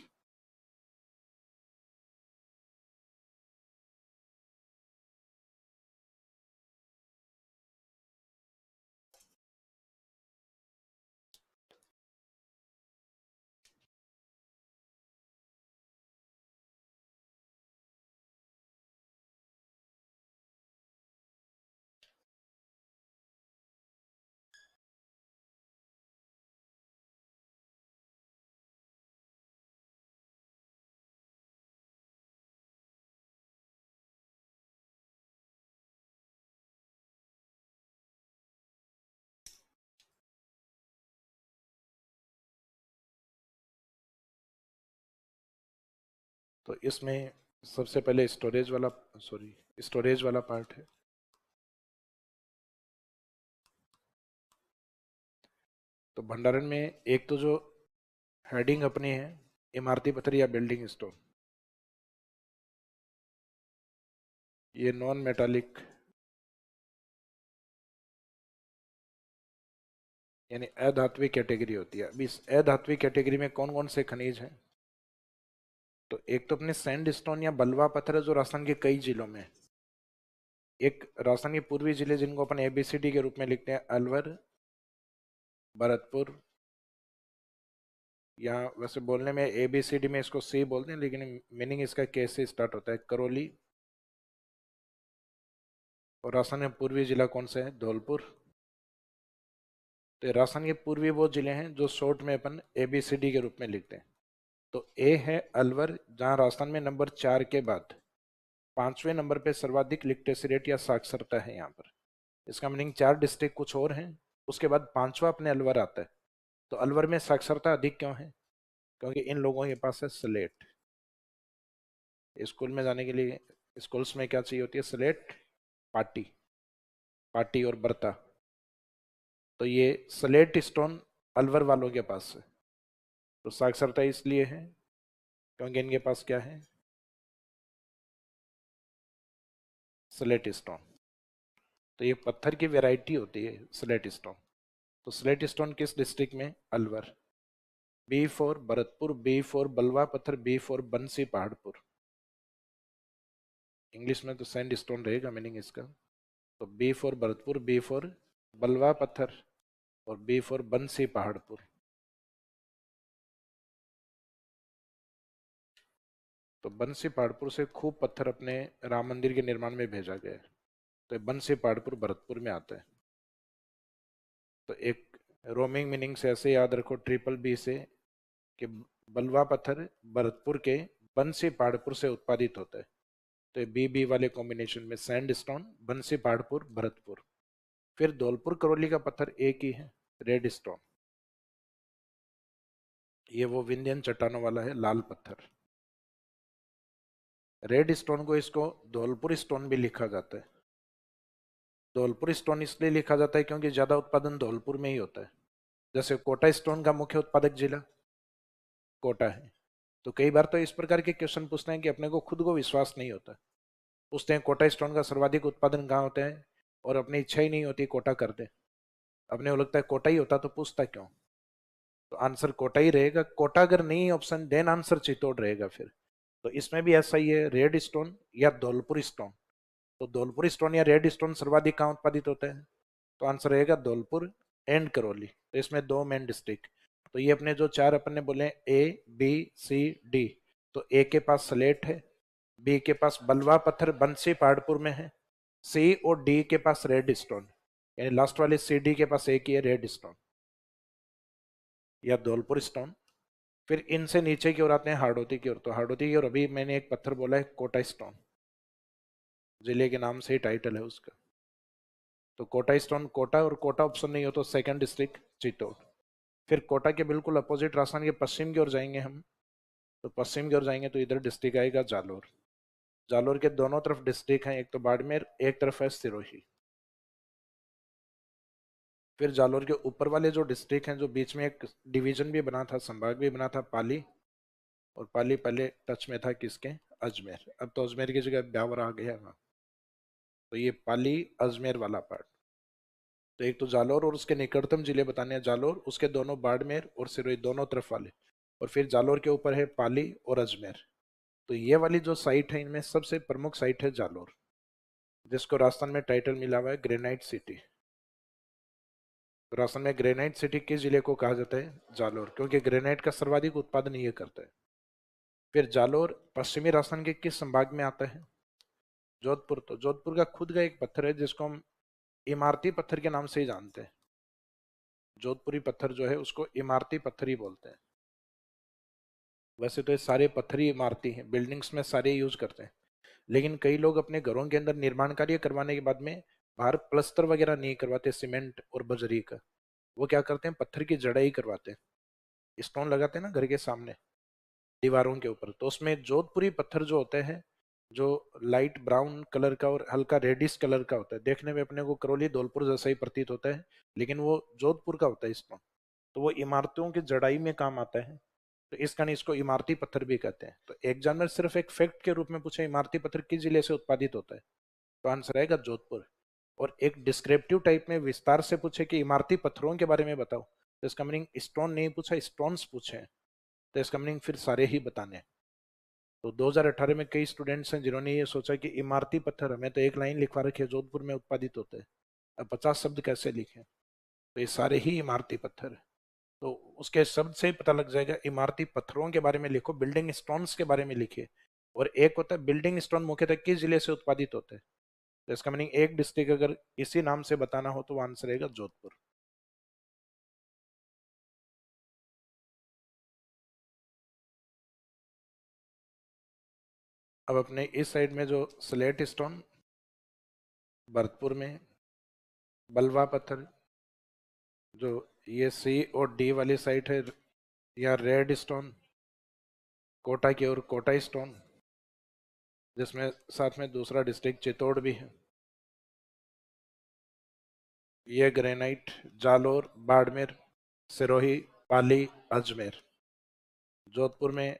तो इसमें सबसे पहले स्टोरेज वाला पार्ट है। तो भंडारण में एक तो जो हेडिंग अपनी है, इमारती पत्थर या बिल्डिंग स्टोन, ये नॉन मेटालिक यानी अधात्विक कैटेगरी होती है। अभी इस अधात्विक कैटेगरी में कौन कौन से खनिज हैं? तो एक तो अपने सैंड स्टोन या बलवा पत्थर है जो राजस्थान के कई जिलों में है। एक राजस्थान के पूर्वी जिले जिनको अपन एबीसीडी के रूप में लिखते हैं, अलवर, भरतपुर, या वैसे बोलने में एबीसीडी में इसको सी बोलते हैं लेकिन मीनिंग इसका के से स्टार्ट होता है, करौली। और राजस्थान में पूर्वी जिला कौन सा है? धौलपुर। तो राजस्थान के पूर्वी वो जिले हैं जो शॉर्ट में अपन एबीसीडी के रूप में लिखते हैं। तो ए है अलवर, जहां राजस्थान में नंबर 4 के बाद 5वें नंबर पे सर्वाधिक लिटरेसी रेट या साक्षरता है यहाँ पर। इसका मीनिंग 4 डिस्ट्रिक्ट कुछ और हैं, उसके बाद 5वां अपने अलवर आता है। तो अलवर में साक्षरता अधिक क्यों है? क्योंकि इन लोगों के पास है स्लेट। स्कूल में जाने के लिए स्कूल्स में क्या चाहिए होती है? स्लेट, पाटी, पाटी और बर्ता। तो ये स्लेट स्टोन अलवर वालों के पास है। तो साक्षरता इसलिए है क्योंकि इनके पास क्या है? Slate stone. तो ये पत्थर की वैरायटी होती है स्लेट स्टोन। तो स्लेट स्टोन किस डिस्ट्रिक्ट में? Alwar. B for Bharatpur, B for बलवा पत्थर, बी फॉर बंसी पहाड़पुर। इंग्लिश में तो सैंड स्टोन रहेगा मीनिंग इसका। तो B for Bharatpur, B for बलवा पत्थर और बी फॉर बंसी पहाड़पुर। तो बंसी पहाड़पुर से खूब पत्थर अपने राम मंदिर के निर्माण में भेजा गया है। तो बंसी पहाड़पुर भरतपुर में आता है। तो एक रोमिंग मीनिंग से ऐसे याद रखो ट्रिपल बी से कि बलवा पत्थर भरतपुर के बंसी पहाड़पुर से उत्पादित होता है। तो बी बी वाले कॉम्बिनेशन में सैंड स्टोन, बंसी पहाड़पुर, भरतपुर। फिर धौलपुर करौली का पत्थर एक ही है, रेड स्टोन। ये वो विंध्यन चट्टानों वाला है, लाल पत्थर। रेड स्टोन को इसको धौलपुर स्टोन भी लिखा जाता है। धौलपुर स्टोन इसलिए लिखा जाता है क्योंकि ज्यादा उत्पादन धौलपुर में ही होता है। जैसे कोटा स्टोन का मुख्य उत्पादक जिला कोटा है। तो कई बार तो इस प्रकार के क्वेश्चन पूछते हैं कि अपने को खुद को विश्वास नहीं होता। पूछते हैं कोटा स्टोन का सर्वाधिक उत्पादन कहाँ होता है, और अपनी इच्छा ही नहीं होती कोटा कर दे। अपने को लगता है कोटा ही होता तो पूछता क्यों। तो आंसर कोटा ही रहेगा। कोटा अगर नहीं ऑप्शन देन आंसर चित्तौड़ रहेगा फिर। तो इसमें भी ऐसा ही है, रेड स्टोन या धौलपुर स्टोन। तो धौलपुर स्टोन या रेड स्टोन सर्वाधिक कहाँ उत्पादित होते हैं? तो आंसर रहेगा धौलपुर एंड करौली। तो इसमें दो मेन डिस्ट्रिक्ट। तो ये अपने जो चार अपन ने बोले ए बी सी डी। तो ए के पास स्लेट है, बी के पास बलवा पत्थर बंसी पहाड़पुर में है, सी और डी के पास रेड स्टोन, यानी लास्ट वाले सी डी के पास एक ही है, रेड स्टोन या धौलपुर स्टोन। फिर इनसे नीचे की ओर आते हैं हाड़ौती की ओर। तो हाड़ौती की ओर अभी मैंने एक पत्थर बोला है कोटा स्टोन, जिले के नाम से ही टाइटल है उसका। तो कोटा स्टोन कोटा, और कोटा ऑप्शन नहीं हो तो सेकंड डिस्ट्रिक्ट चित्तौड़। फिर कोटा के बिल्कुल अपोजिट राजस्थान के पश्चिम की ओर जाएंगे हम। तो पश्चिम की ओर जाएंगे तो इधर डिस्ट्रिक्ट आएगा जालोर। जालोर के दोनों तरफ डिस्ट्रिक्ट हैं, एक तो बाड़मेर, एक तरफ है सिरोही। फिर जालोर के ऊपर वाले जो डिस्ट्रिक्ट हैं, जो बीच में एक डिवीजन भी बना था, संभाग भी बना था, पाली। और पाली पहले टच में था किसके? अजमेर। अब तो अजमेर की जगह ब्यावर आ गया वहाँ। तो ये पाली अजमेर वाला पार्ट। तो एक तो जालोर और उसके निकटतम जिले बताने हैं, जालोर, उसके दोनों बाड़मेर और सिरोही दोनों तरफ वाले। और फिर जालोर के ऊपर है पाली और अजमेर। तो ये वाली जो साइट है इनमें सबसे प्रमुख साइट है जालोर, जिसको राजस्थान में टाइटल मिला हुआ है ग्रेनाइट सिटी। तो राजस्थान में ग्रेनाइट सिटी किस जिले को कहा जाता है? जालोर, क्योंकि ग्रेनाइट का सर्वाधिक उत्पादन ये करता है। फिर जालोर पश्चिमी राजस्थान के किस संभाग में आता है? जोधपुर। तो जोधपुर का खुद का एक पत्थर है जिसको हम इमारती पत्थर के नाम से ही जानते हैं। जोधपुरी पत्थर जो है उसको इमारती पत्थर ही बोलते हैं। वैसे तो ये सारे पत्थर ही इमारती हैं, बिल्डिंग्स में सारे यूज करते हैं। लेकिन कई लोग अपने घरों के अंदर निर्माण कार्य करवाने के बाद में बाहर प्लस्तर वगैरह नहीं करवाते सीमेंट और बजरी का। वो क्या करते हैं, पत्थर की जड़ाई करवाते हैं। स्टोन लगाते हैं ना घर के सामने दीवारों के ऊपर, तो उसमें जोधपुरी पत्थर जो होते हैं, जो लाइट ब्राउन कलर का और हल्का रेडिश कलर का होता है, देखने में अपने को करौली धौलपुर जैसा ही प्रतीत होता है, लेकिन वो जोधपुर का होता है स्टोन। तो वो इमारतों की जड़ाई में काम आता है। तो इस कारण इसको इमारती पत्थर भी कहते हैं। तो एग्जाम में सिर्फ एक फैक्ट के रूप में पूछे इमारती पत्थर किस जिले से उत्पादित होता है, तो आंसर आएगा जोधपुर। और एक डिस्क्रिप्टिव टाइप में विस्तार से पूछे कि इमारती पत्थरों के बारे में बताओ, तो इसका मीनिंग स्टोन नहीं पूछा, स्टोन्स पूछे। तो इसका मीनिंग फिर सारे ही बताने। तो 2018 में कई स्टूडेंट्स हैं जिन्होंने ये सोचा कि इमारती पत्थर, हमें तो एक लाइन लिखवा रखी है जोधपुर में उत्पादित होते हैं, अब 50 शब्द कैसे लिखे? तो ये सारे ही इमारती पत्थर है। तो उसके शब्द से ही पता लग जाएगा, इमारती पत्थरों के बारे में लिखो, बिल्डिंग स्टोन्स के बारे में लिखिए। और एक होता है बिल्डिंग स्टोन मुख्यतः किस जिले से उत्पादित होते हैं। तो इसका मीनिंग एक डिस्ट्रिक्ट अगर इसी नाम से बताना हो तो आंसर रहेगा जोधपुर। अब अपने इस साइड में जो स्लेट स्टोन भरतपुर में, बलवा पत्थर जो ये सी और डी वाली साइड है, या रेड स्टोन कोटा की ओर कोटा स्टोन, जिसमें साथ में दूसरा डिस्ट्रिक्ट चित्तौड़ भी है। ये ग्रेनाइट जालोर बाड़मेर सिरोही पाली अजमेर। जोधपुर में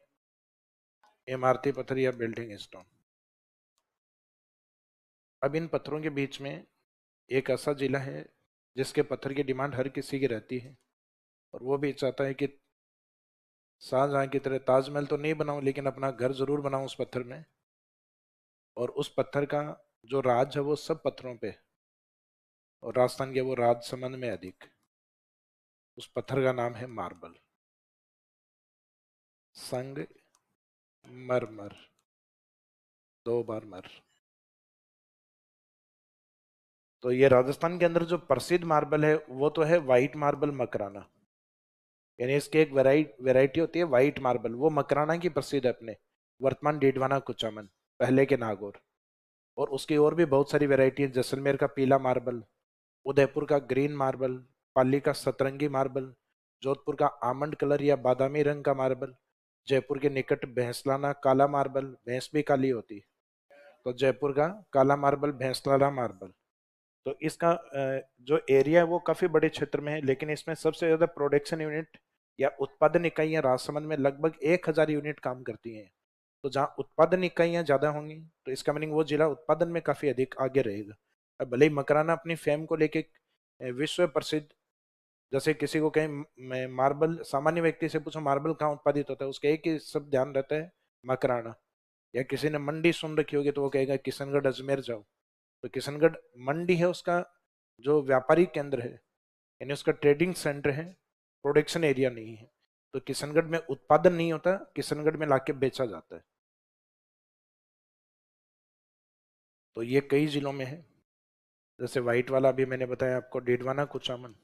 इमारती पत्थर या बिल्डिंग स्टोन। अब इन पत्थरों के बीच में एक ऐसा जिला है जिसके पत्थर की डिमांड हर किसी की रहती है, और वो भी चाहता है कि शाहजहां की तरह ताजमहल तो नहीं बनाऊं लेकिन अपना घर जरूर बनाऊं उस पत्थर में। और उस पत्थर का जो राज है वो सब पत्थरों पे है, और राजस्थान के वो राजसमंद में अधिक। उस पत्थर का नाम है मार्बल, संग मरमर, दो बार मर। तो ये राजस्थान के अंदर जो प्रसिद्ध मार्बल है वो तो है व्हाइट मार्बल मकराना, यानी इसकी एक वैरायटी होती है व्हाइट मार्बल, वो मकराना की प्रसिद्ध है अपने वर्तमान डीडवाना कुचामन, पहले के नागौर। और उसकी और भी बहुत सारी वैरायटी है, जैसलमेर का पीला मार्बल, उदयपुर का ग्रीन मार्बल, पाली का सतरंगी मार्बल, जोधपुर का आमंड कलर या बादामी रंग का मार्बल, जयपुर के निकट भैंसलाना काला मार्बल, भैंस भी काली होती है, तो जयपुर का काला मार्बल भैंसलाना मार्बल। तो इसका जो एरिया है वो काफी बड़े क्षेत्र में है, लेकिन इसमें सबसे ज्यादा प्रोडक्शन यूनिट या उत्पादन इकाइयां राजसमंद में लगभग 1,000 यूनिट काम करती हैं। तो जहाँ उत्पादन इकाइयां ज्यादा होंगी तो इसका मीनिंग वो जिला उत्पादन में काफी अधिक आगे रहेगा। अब भले ही मकराना अपनी फेम को लेके विश्व प्रसिद्ध, जैसे किसी को कहीं मार्बल, सामान्य व्यक्ति से पूछो मार्बल कहाँ उत्पादित होता है, उसका एक ही सब ध्यान रहता है, मकराना। या किसी ने मंडी सुन रखी होगी तो वो कहेगा किशनगढ़ अजमेर जाओ। तो किशनगढ़ मंडी है उसका जो व्यापारिक केंद्र है, यानी उसका ट्रेडिंग सेंटर है, प्रोडक्शन एरिया नहीं है। तो किशनगढ़ में उत्पादन नहीं होता, किशनगढ़ में लाके बेचा जाता है। तो ये कई जिलों में है, जैसे व्हाइट वाला अभी मैंने बताया आपको डीडवाना कुचामन,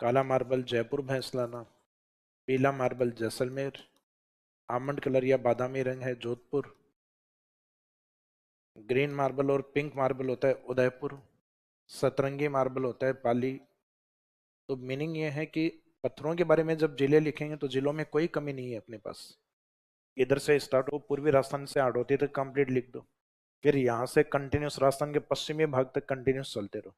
काला मार्बल जयपुर भैंसलाना, पीला मार्बल जैसलमेर, आमंड कलर या बादामी रंग है जोधपुर, ग्रीन मार्बल और पिंक मार्बल होता है उदयपुर, सतरंगी मार्बल होता है पाली। तो मीनिंग ये है कि पत्थरों के बारे में जब जिले लिखेंगे तो जिलों में कोई कमी नहीं है अपने पास। इधर से स्टार्ट हो पूर्वी राजस्थान से हाड़ौती तक कंप्लीट लिख दो, फिर यहाँ से कंटिन्यूस राजस्थान के पश्चिमी भाग तक कंटिन्यूस चलते रहो।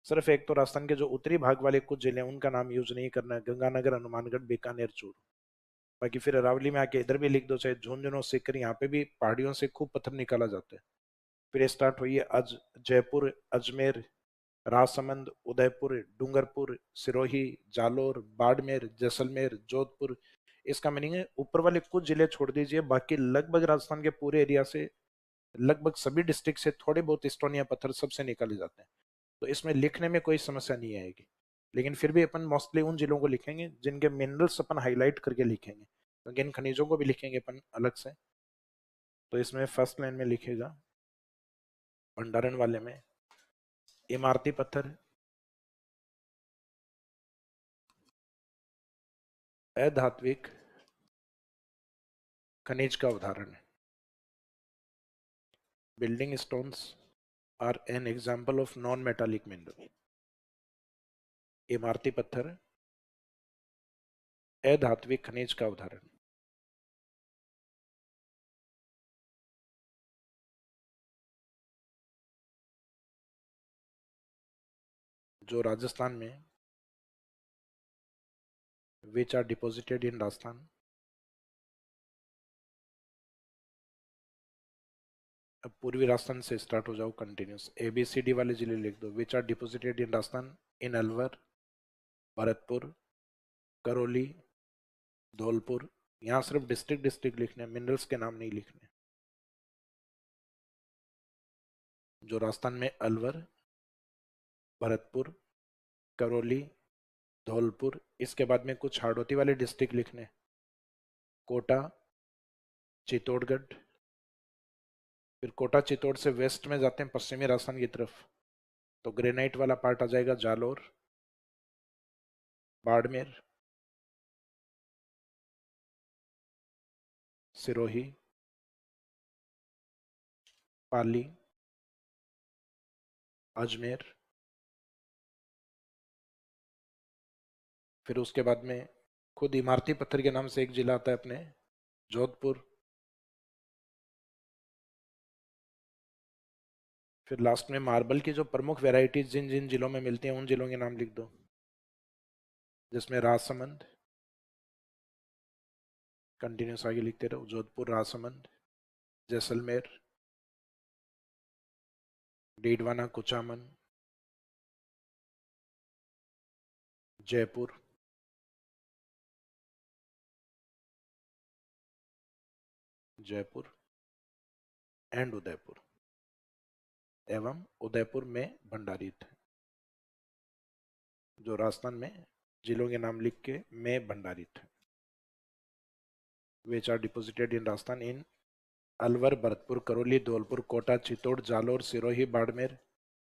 सिर्फ एक तो राजस्थान के जो उत्तरी भाग वाले कुछ जिले हैं उनका नाम यूज नहीं करना है, गंगानगर हनुमानगढ़ बीकानेर चूरू। बाकी फिर अरावली में आके इधर भी लिख दो, चाहे झुंझुनू सीकर, यहाँ पे भी पहाड़ियों से खूब पत्थर निकाला जाता है। फिर स्टार्ट हुई है अज जयपुर, अजमेर, राजसमंद, उदयपुर, डूंगरपुर, सिरोही, जालोर, बाड़मेर, जैसलमेर, जोधपुर। इसका मीनिंग है ऊपर वाले कुछ जिले छोड़ दीजिए, बाकी लगभग राजस्थान के पूरे एरिया से, लगभग सभी डिस्ट्रिक्ट से थोड़े बहुत स्टोन या पत्थर सबसे निकाले जाते हैं। तो इसमें लिखने में कोई समस्या नहीं आएगी, लेकिन फिर भी अपन मोस्टली उन जिलों को लिखेंगे जिनके मिनरल्स अपन हाईलाइट करके लिखेंगे, क्योंकि इन खनिजों को भी लिखेंगे अपन अलग से। तो इसमें फर्स्ट लाइन में लिखेगा भंडारण वाले में इमारती पत्थर अधात्विक खनिज का उदाहरण है। Building stones are an example of non metallic mineral. इमारती पत्थर अधात्विक खनिज का उदाहरण। जो राजस्थान में, which are deposited in Rajasthan. अब पूर्वी राजस्थान से स्टार्ट हो जाओ continuous, A B C D वाले जिले लिख दो। Which are deposited in Rajasthan, in Alwar, Bharatpur, Karauli, Dholpur. यहाँ सिर्फ डिस्ट्रिक्ट डिस्ट्रिक्ट लिखने, मिनरल्स के नाम नहीं लिखने। जो राजस्थान में अलवर, भरतपुर, करौली, धौलपुर, इसके बाद में कुछ हाड़ौती वाले डिस्ट्रिक्ट लिखने, कोटा, चित्तौड़गढ़। फिर कोटा चित्तौड़ से वेस्ट में जाते हैं पश्चिमी राजस्थान की तरफ, तो ग्रेनाइट वाला पार्ट आ जाएगा जालोर, बाड़मेर, सिरोही, पाली, अजमेर। फिर उसके बाद में खुद इमारती पत्थर के नाम से एक जिला आता है अपने, जोधपुर। फिर लास्ट में मार्बल की जो प्रमुख वैरायटीज जिन जिन जिलों में मिलती हैं उन जिलों के नाम लिख दो, जिसमें राजसमंद, कंटिन्यूस आगे लिखते रहो, जोधपुर, राजसमंद, जैसलमेर, डीडवाना कुचामन, जयपुर, जयपुर एंड उदयपुर एवं उदयपुर में भंडारित है। जो राजस्थान में जिलों के नाम लिख के में भंडारित है। which are deposited in Rajasthan in Alwar, Bharatpur, Karauli, Dholpur, Kota, Chittor, Jalore, Sirohi, Barmer,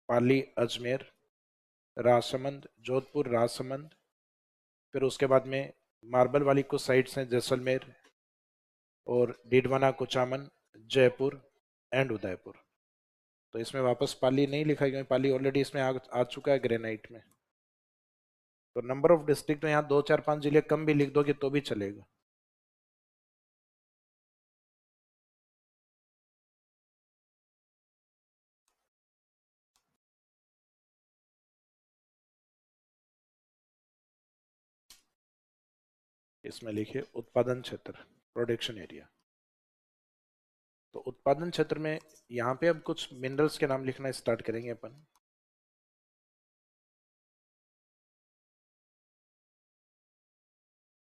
पाली, अजमेर, राजसमंद, जोधपुर, राजसमंद। फिर उसके बाद में मार्बल वाली कुछ साइट्स हैं, जैसलमेर और डीडवाना, कुचामन, जयपुर एंड उदयपुर। तो इसमें वापस पाली नहीं लिखा क्योंकि पाली ऑलरेडी इसमें आ चुका है ग्रेनाइट में। तो नंबर ऑफ डिस्ट्रिक्ट तो यहाँ 2 4 5 जिले कम भी लिख दोगे तो भी चलेगा। इसमें लिखिए उत्पादन क्षेत्र, प्रोडक्शन एरिया। तो उत्पादन क्षेत्र में यहाँ पे अब कुछ मिनरल्स के नाम लिखना स्टार्ट करेंगे अपन।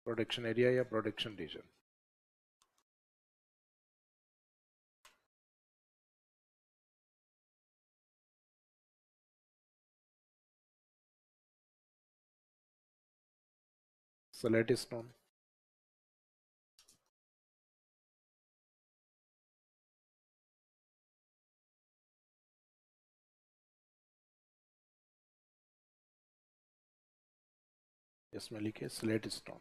प्रोडक्शन एरिया या प्रोडक्शन रीजन। सलेट स्टोन, इसमें लिखिए स्लेट स्टोन।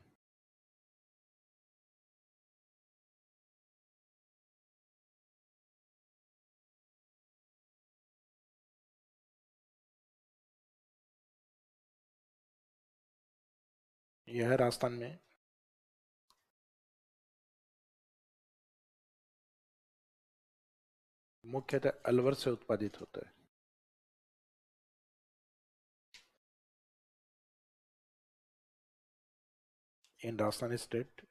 यह है राजस्थान में मुख्यतः अलवर से उत्पादित होता है। In Rajasthan state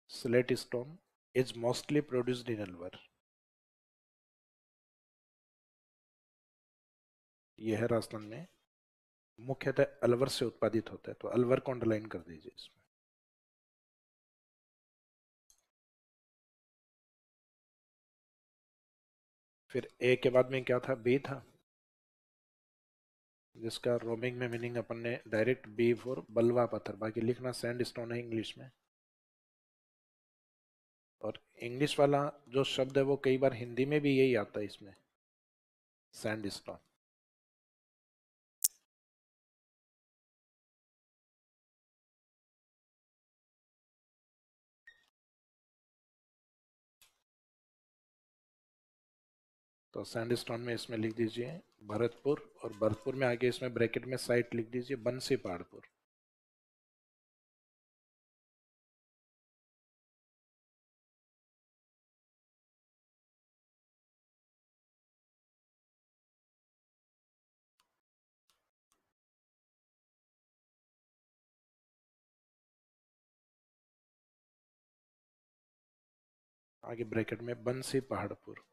slate stone is mostly produced in Alwar. यह है राजस्थान में मुख्यतः अलवर से उत्पादित होता है। तो अलवर को अंडरलाइन कर दीजिए इसमें। फिर ए के बाद में क्या था, बी था, जिसका रोमिंग में मीनिंग अपन ने डायरेक्ट बी फॉर बलवा पत्थर, बाकी लिखना सैंड स्टोन है इंग्लिश में। और इंग्लिश वाला जो शब्द है वो कई बार हिंदी में भी यही आता है इसमें, सैंड स्टोन। तो सैंड स्टोन में इसमें लिख दीजिए भरतपुर, और भरतपुर में आगे इसमें ब्रैकेट में साइट लिख दीजिए बंसी पहाड़पुर। आगे ब्रैकेट में बंसी पहाड़पुर।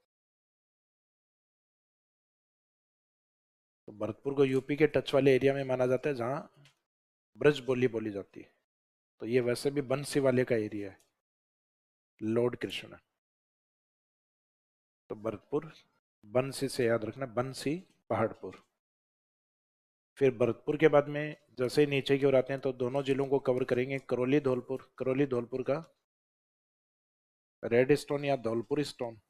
तो भरतपुर को यूपी के टच वाले एरिया में माना जाता है जहां ब्रज बोली बोली जाती है। तो ये वैसे भी बंसी वाले का एरिया है, लॉर्ड कृष्ण। तो भरतपुर बंसी से याद रखना, बंसी पहाड़पुर। फिर भरतपुर के बाद में जैसे ही नीचे की ओर आते हैं तो दोनों जिलों को कवर करेंगे, करौली धौलपुर। करौली धौलपुर का रेड स्टोन या धौलपुर स्टोन,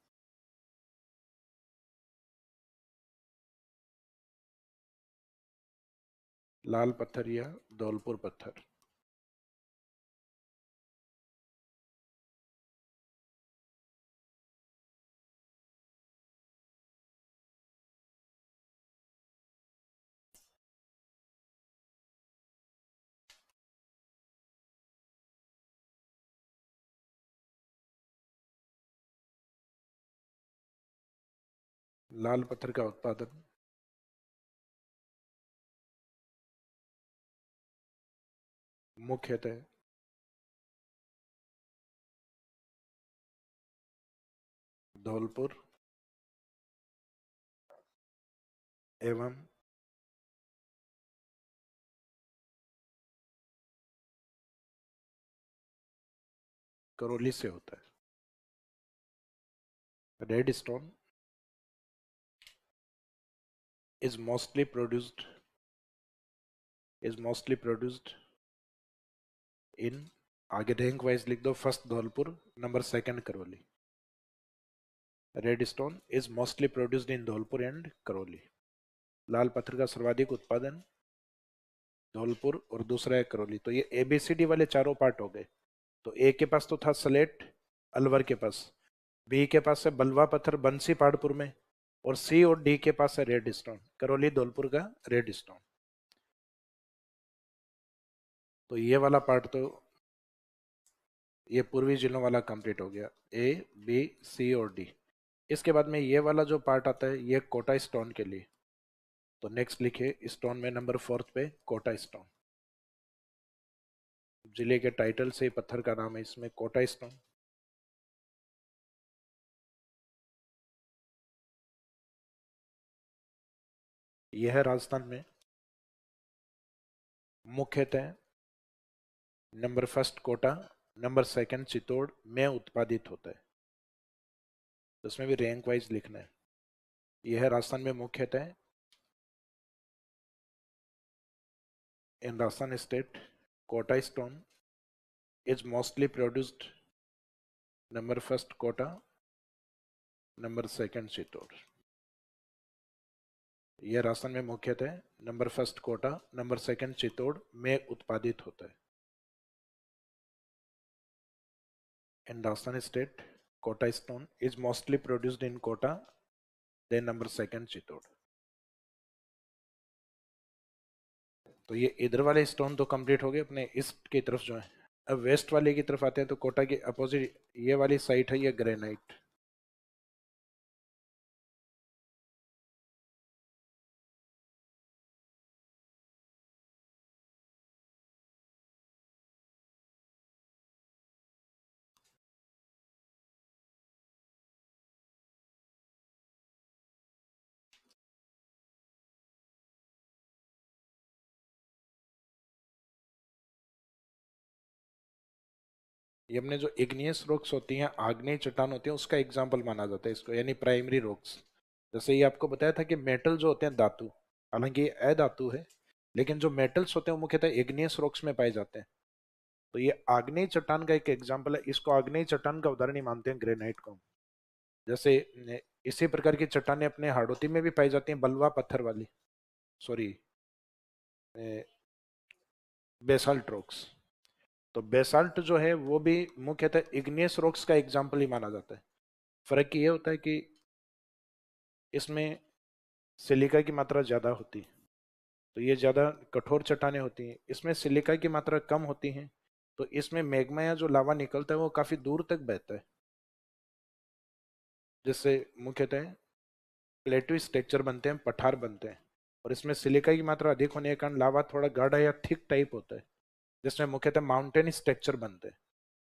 लाल पत्थर या धौलपुर पत्थर। लाल पत्थर का उत्पादन मुख्यतः धौलपुर एवं करौली से होता है। Red stone is mostly produced is mostly produced in, आगे रैंक वाइज लिख दो, first Dholpur, number second Karauli. Red stone is mostly produced in Dholpur and Karauli. लाल पत्थर का सर्वाधिक उत्पादन धौलपुर और दूसरा है करौली। तो ये एबीसीडी वाले चारों पार्ट हो गए। तो ए के पास तो था सलेट अलवर के पास, बी के पास है बलवा पत्थर बंसी पहाड़पुर में, और सी और डी के पास है रेड स्टोन करौली धौलपुर का रेड स्टोन। तो ये वाला पार्ट तो ये पूर्वी जिलों वाला कंप्लीट हो गया, ए बी सी और डी। इसके बाद में ये वाला जो पार्ट आता है ये कोटा स्टोन के लिए। तो नेक्स्ट लिखे स्टोन में नंबर 4 पे कोटा स्टोन। जिले के टाइटल से पत्थर का नाम है इसमें कोटा स्टोन। यह है राजस्थान में मुख्यतः नंबर 1 कोटा, नंबर 2 चित्तौड़ में उत्पादित होता है। तो इसमें भी रैंक वाइज लिखना है। यह है राजस्थान में मुख्यतः in Rajasthan state Kota stone is mostly produced number 1 Kota, number 2 Chittor. यह राजस्थान में मुख्यतः नंबर 1 कोटा, नंबर 2 चित्तौड़ में उत्पादित होता है। In Rajasthan state, Kota stone is mostly produced in Kota, then number 2 Chittor. तो ये इधर वाले स्टोन तो कंप्लीट हो गए अपने ईस्ट की तरफ जो है। अब वेस्ट वाले की तरफ आते हैं। तो कोटा के अपोजिट ये वाली साइट है, ये ग्रेनाइट। ये हमने जो इग्नियस रॉक्स होती हैं, आग्नेय चट्टान होती है, उसका एग्जाम्पल माना जाता है इसको, यानी प्राइमरी रॉक्स। जैसे ये आपको बताया था कि मेटल जो होते हैं धातु, हालांकि ये अधातु है, लेकिन जो मेटल्स होते हैं वो मुख्यतः इग्नियस रॉक्स में पाए जाते हैं। तो ये आग्नेय चट्टान का एक एग्जाम्पल है। इसको आग्नेय चट्टान का उदाहरण ही मानते हैं ग्रेनाइट को। जैसे इसी प्रकार की चट्टानें अपने हाड़ौती में भी पाई जाती हैं, बलवा पत्थर वाली, सॉरी बेसाल्ट रॉक्स। तो बेसाल्ट जो है वो भी मुख्यतः इग्नियस रॉक्स का एग्जाम्पल ही माना जाता है। फर्क ये होता है कि इसमें सिलिका की मात्रा ज्यादा होती है, तो ये ज्यादा कठोर चट्टानें होती हैं। इसमें सिलिका की मात्रा कम होती है, तो इसमें मैग्मा या जो लावा निकलता है वो काफी दूर तक बहता है, जिससे मुख्यतः प्लेटू स्ट्रक्चर बनते हैं, पठार बनते हैं। और इसमें सिलिका की मात्रा अधिक होने के कारण लावा थोड़ा गाढ़ा या थिक टाइप होता है, जिसमें मुख्यतः माउंटेन स्ट्रक्चर बनते हैं।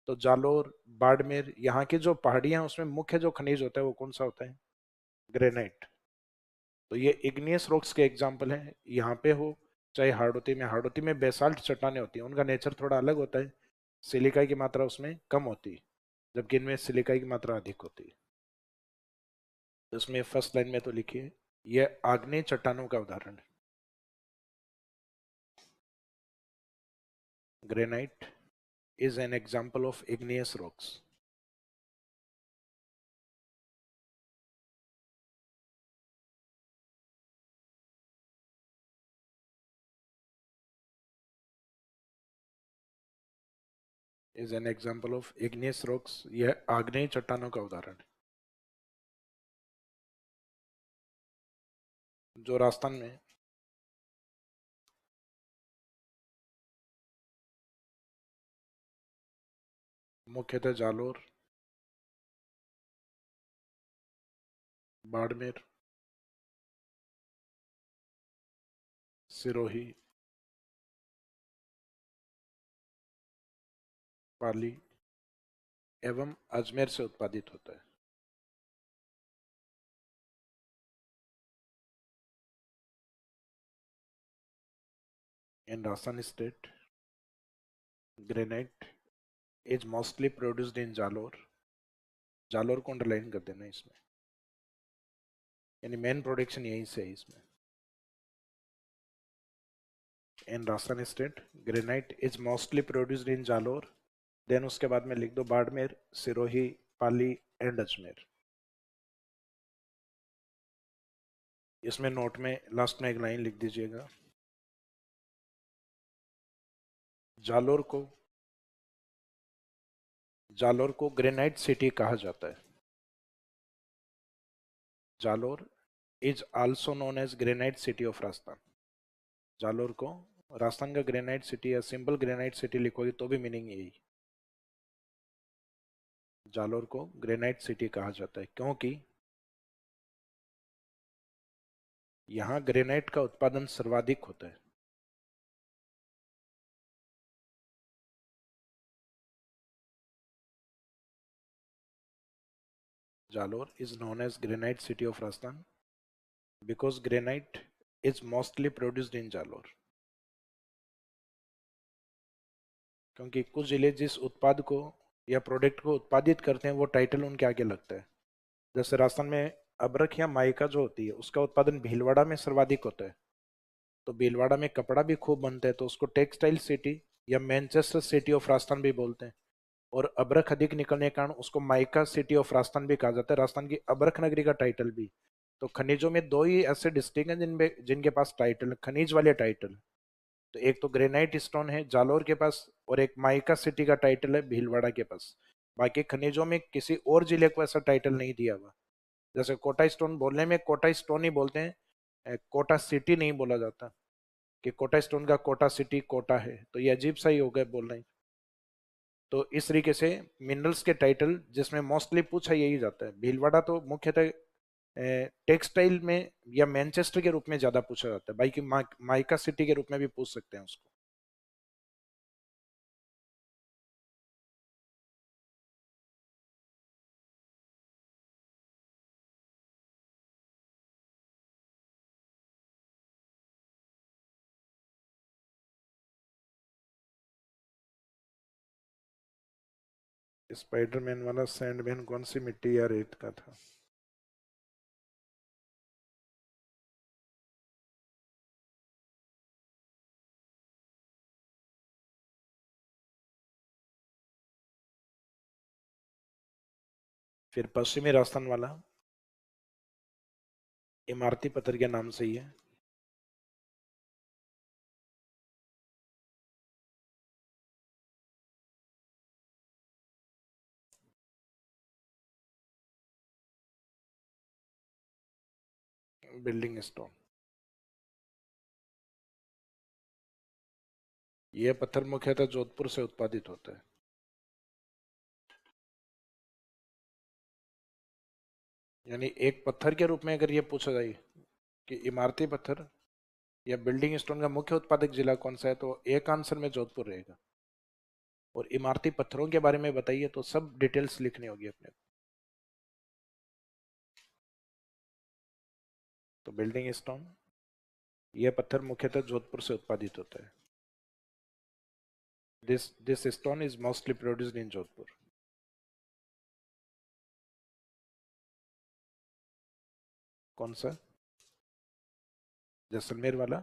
तो जालोर, बाड़मेर, यहाँ की जो पहाड़ियां, उसमें मुख्य जो खनिज होता है वो कौन सा होता है? ग्रेनाइट। तो ये इग्नियस रॉक्स के एग्जाम्पल हैं। यहाँ पे हो चाहे हार्डोती में बेसाल्ट चट्टानें होती हैं, उनका नेचर थोड़ा अलग होता है। सिलिका की मात्रा उसमें कम होती है, जबकि इनमें सिलिका की मात्रा अधिक होती है। तो इसमें फर्स्ट लाइन में तो लिखिए, यह आग्नेय चट्टानों का उदाहरण है। Granite is an example of igneous rocks. Is an example of igneous rocks. यह आग्नेय चट्टानों का उदाहरण है जो राजस्थान में मुख्यतः जालोर, बाड़मेर, सिरोही, पाली एवं अजमेर से उत्पादित होता है। In Rajasthan state granite is mostly produced in Jalore. Jalore को अंडरलाइन कर देना इसमें, यानी मेन प्रोडक्शन यहीं से है इसमें। In Rajasthan state granite is mostly produced in Jalore. Then उसके बाद में लिख दो बाड़मेर, सिरोही, पाली एंड अजमेर। इसमें नोट में लास्ट में एक लाइन लिख दीजिएगा, जालोर को ग्रेनाइट सिटी कहा जाता है। Jalore is also known as granite city of Rajasthan. Jalore को राजस्थान का ग्रेनाइट सिटी या सिंपल ग्रेनाइट सिटी लिखोगे तो भी मीनिंग यही, जालोर को ग्रेनाइट सिटी कहा जाता है क्योंकि यहाँ ग्रेनाइट का उत्पादन सर्वाधिक होता है। Jalore is known as granite city of Rajasthan because granite is mostly produced in Jalore. क्योंकि कुछ जिले जिस उत्पाद को या प्रोडक्ट को उत्पादित करते हैं वो टाइटल उनके आगे लगता है। जैसे राजस्थान में अबरख या माइका जो होती है उसका उत्पादन भीलवाड़ा में सर्वाधिक होता है, तो भीलवाड़ा में कपड़ा भी खूब बनता है तो उसको टेक्सटाइल सिटी या मैनचेस्टर सिटी ऑफ राजस्थान भी बोलते हैं। और अबरख अधिक निकलने के कारण उसको माइका सिटी ऑफ राजस्थान भी कहा जाता है, राजस्थान की अबरख नगरी का टाइटल भी। तो खनिजों में दो ही ऐसे डिस्ट्रिक्ट हैं जिनमें जिनके पास टाइटल, खनिज वाले टाइटल। तो एक तो ग्रेनाइट स्टोन है जालोर के पास, और एक माइका सिटी का टाइटल है भीलवाड़ा के पास। बाकी खनिजों में किसी और जिले को ऐसा टाइटल नहीं दिया हुआ। जैसे कोटा स्टोन बोलने में कोटा स्टोन ही बोलते हैं, कोटा सिटी नहीं बोला जाता कि कोटा स्टोन का कोटा सिटी कोटा है, तो ये अजीब सा ही हो गया बोलना ही। तो इस तरीके से मिनरल्स के टाइटल जिसमें मोस्टली पूछा यही जाता है। भीलवाड़ा तो मुख्यतः टेक्सटाइल में या मैनचेस्टर के रूप में ज्यादा पूछा जाता है, बाकी माइका सिटी के रूप में भी पूछ सकते हैं उसको। स्पाइडरमैन वाला सैंडमैन कौन सी मिट्टी या रेत का था? फिर पश्चिमी राजस्थान वाला इमारती पत्थर के नाम से ही है। बिल्डिंग स्टोन, यह पत्थर मुख्यतः जोधपुर से उत्पादित होता है। यानी एक पत्थर के रूप में अगर ये पूछा जाए कि इमारती पत्थर या बिल्डिंग स्टोन का मुख्य उत्पादक जिला कौन सा है, तो एक आंसर में जोधपुर रहेगा। और इमारती पत्थरों के बारे में बताइए तो सब डिटेल्स लिखनी होगी अपने को। तो बिल्डिंग स्टोन, यह पत्थर मुख्यतः जोधपुर से उत्पादित होता है। This stone is mostly produced इन जोधपुर। कौन सा? जैसलमेर वाला?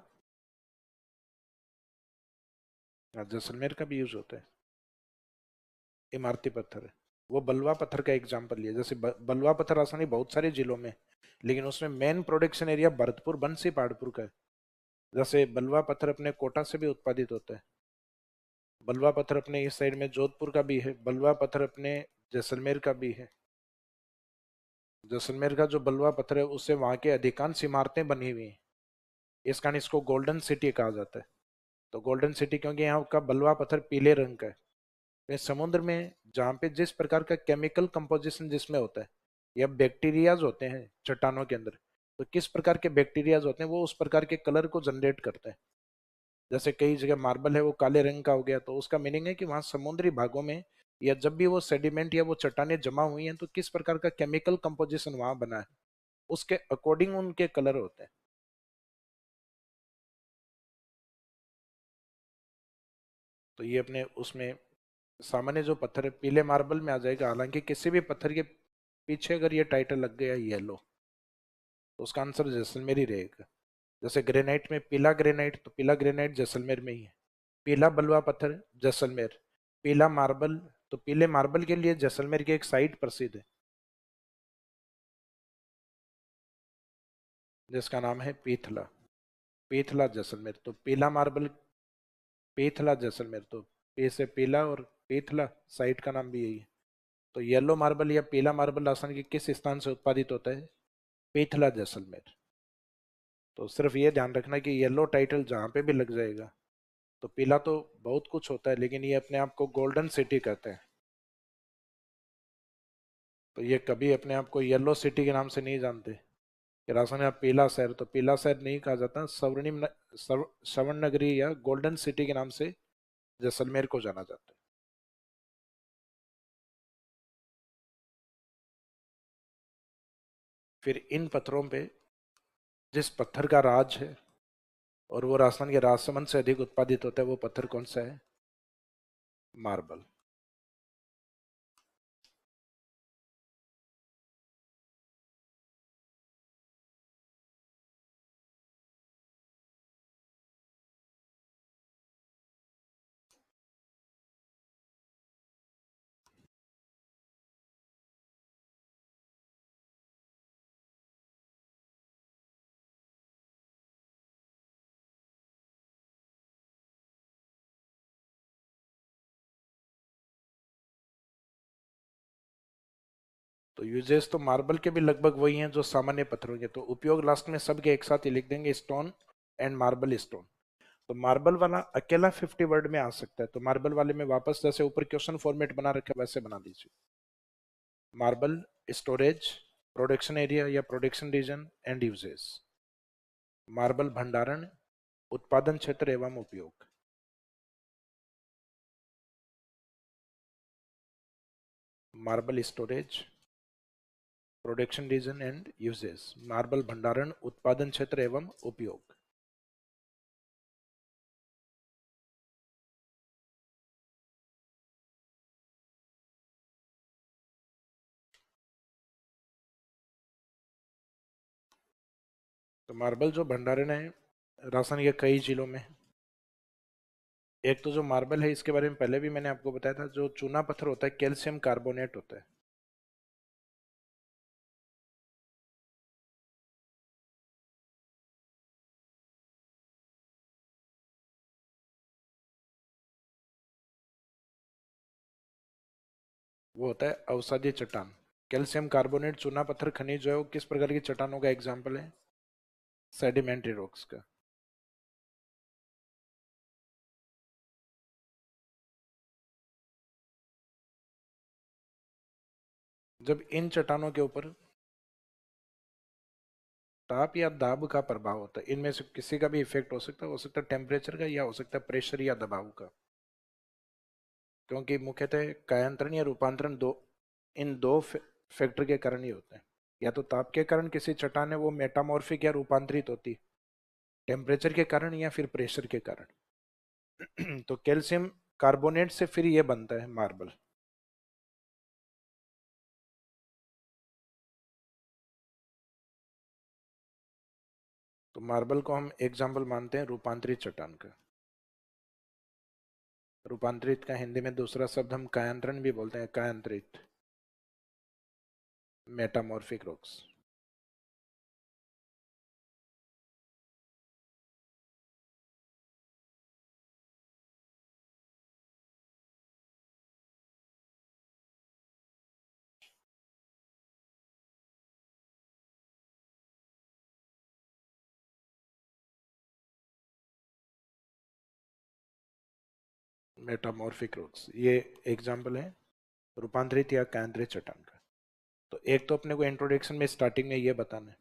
हाँ, जैसलमेर का भी यूज होता है। इमारती पत्थर है, वो बलुआ पत्थर का एग्जाम्पल लिया। जैसे बलुआ पत्थर आसानी बहुत सारे जिलों में, लेकिन उसमें मेन प्रोडक्शन एरिया भरतपुर बंसी पहाड़पुर का है। जैसे बलुआ पत्थर अपने कोटा से भी उत्पादित होता है, बलुआ पत्थर अपने इस साइड में जोधपुर का भी है, बलुआ पत्थर अपने जैसलमेर का भी है। जैसलमेर का जो बलुआ पत्थर है उससे वहां के अधिकांश इमारतें बनी हुई हैं, इस कारण इसको गोल्डन सिटी कहा जाता है। तो गोल्डन सिटी क्योंकि यहाँ का बलुआ पत्थर पीले रंग का है। तो समुद्र में जहाँ पे जिस प्रकार का केमिकल कंपोजिशन जिसमें होता है, या बैक्टीरियाज होते हैं चट्टानों के अंदर, तो किस प्रकार के बैक्टीरियाज होते हैं वो उस प्रकार के कलर को जनरेट करता है। जैसे कई जगह मार्बल है वो काले रंग का हो गया, तो उसका मीनिंग है कि वहां समुद्री भागों में या जब भी वो सेडिमेंट या वो चट्टानें जमा हुई हैं तो किस प्रकार का केमिकल कंपोजिशन वहां बना है, उसके अकॉर्डिंग उनके कलर होते हैं। तो ये अपने उसमें सामान्य जो पत्थर है पीले मार्बल में आ जाएगा। हालांकि किसी भी पत्थर के पीछे अगर ये टाइटल लग गया येलो, तो उसका आंसर जैसलमेर ही रहेगा। जैसे ग्रेनाइट में पीला ग्रेनाइट, तो पीला ग्रेनाइट जैसलमेर में ही है। पीला बलुआ पत्थर जैसलमेर। पीला मार्बल, तो पीले मार्बल के लिए जैसलमेर की एक साइट प्रसिद्ध है जिसका नाम है पीथला। पीथला जैसलमेर, तो पीला मार्बल पीथला जैसलमेर, तो पी से पीला और पीथला साइट का नाम भी यही है। तो येलो मार्बल या पीला मार्बल राजस्थान के किस स्थान से उत्पादित होता है? पीथला जैसलमेर। तो सिर्फ ये ध्यान रखना कि येलो टाइटल जहाँ पे भी लग जाएगा, तो पीला तो बहुत कुछ होता है लेकिन ये अपने आप को गोल्डन सिटी कहते हैं। तो ये कभी अपने आप को येलो सिटी के नाम से नहीं जानते कि राजस्थान का पीला शहर, तो पीला शहर नहीं कहा जाता। स्वर्ण नगरी या गोल्डन सिटी के नाम से जैसलमेर को जाना जाता है। फिर इन पत्थरों पे जिस पत्थर का राज है और वो राजस्थान के राजसमंद से अधिक उत्पादित होता है, वो पत्थर कौन सा है? मार्बल। तो यूजेस तो मार्बल के भी लगभग वही हैं जो सामान्य पत्थरों के। तो उपयोग लास्ट में सबके एक साथ ही लिख देंगे, स्टोन एंड मार्बल स्टोन। तो मार्बल वाला अकेला 50 वर्ड में आ सकता है, तो मार्बल वाले में वापस जैसे ऊपर क्वेश्चन फॉर्मेट बना रखा है वैसे बना दीजिए। मार्बल स्टोरेज, प्रोडक्शन एरिया या production region and uses. Marble भंडारण, उत्पादन क्षेत्र एवं उपयोग। Marble storage, production region and uses. Marble भंडारण, उत्पादन क्षेत्र एवं उपयोग। तो मार्बल जो भंडारण है राजस्थान के कई जिलों में। एक तो जो मार्बल है इसके बारे में पहले भी मैंने आपको बताया था, जो चूना पत्थर होता है कैल्शियम कार्बोनेट होता है। वो होता है अवसादी चट्टान। कैल्शियम कार्बोनेट चूना पत्थर खनिज जो है वो किस प्रकार की चट्टानों का एग्जाम्पल है? सेडिमेंट्री रॉक्स का। जब इन चट्टानों के ऊपर ताप या दाब का प्रभाव होता है, इनमें से किसी का भी इफेक्ट हो सकता है टेम्परेचर का या हो सकता है प्रेशर या दबाव का। क्योंकि मुख्यतः कायांतरण या रूपांतरण इन दो फैक्टर के कारण ही होते हैं। या तो ताप के कारण किसी चट्टान है वो मेटामॉर्फिक या रूपांतरित होती, टेम्परेचर के कारण या फिर प्रेशर के कारण। तो कैल्शियम कार्बोनेट से फिर ये बनता है मार्बल। तो मार्बल को हम एग्जाम्पल मानते हैं रूपांतरित चट्टान का। रूपांतरित का हिंदी में दूसरा शब्द हम कायांतरण भी बोलते हैं, कायांतरित, मेटामॉर्फिक रॉक्स। मेटामॉर्फिक रॉक्स ये एग्जाम्पल है रूपांतरित या कायांतरित चट्टान का। तो एक तो अपने को इंट्रोडक्शन में स्टार्टिंग में ये बताना है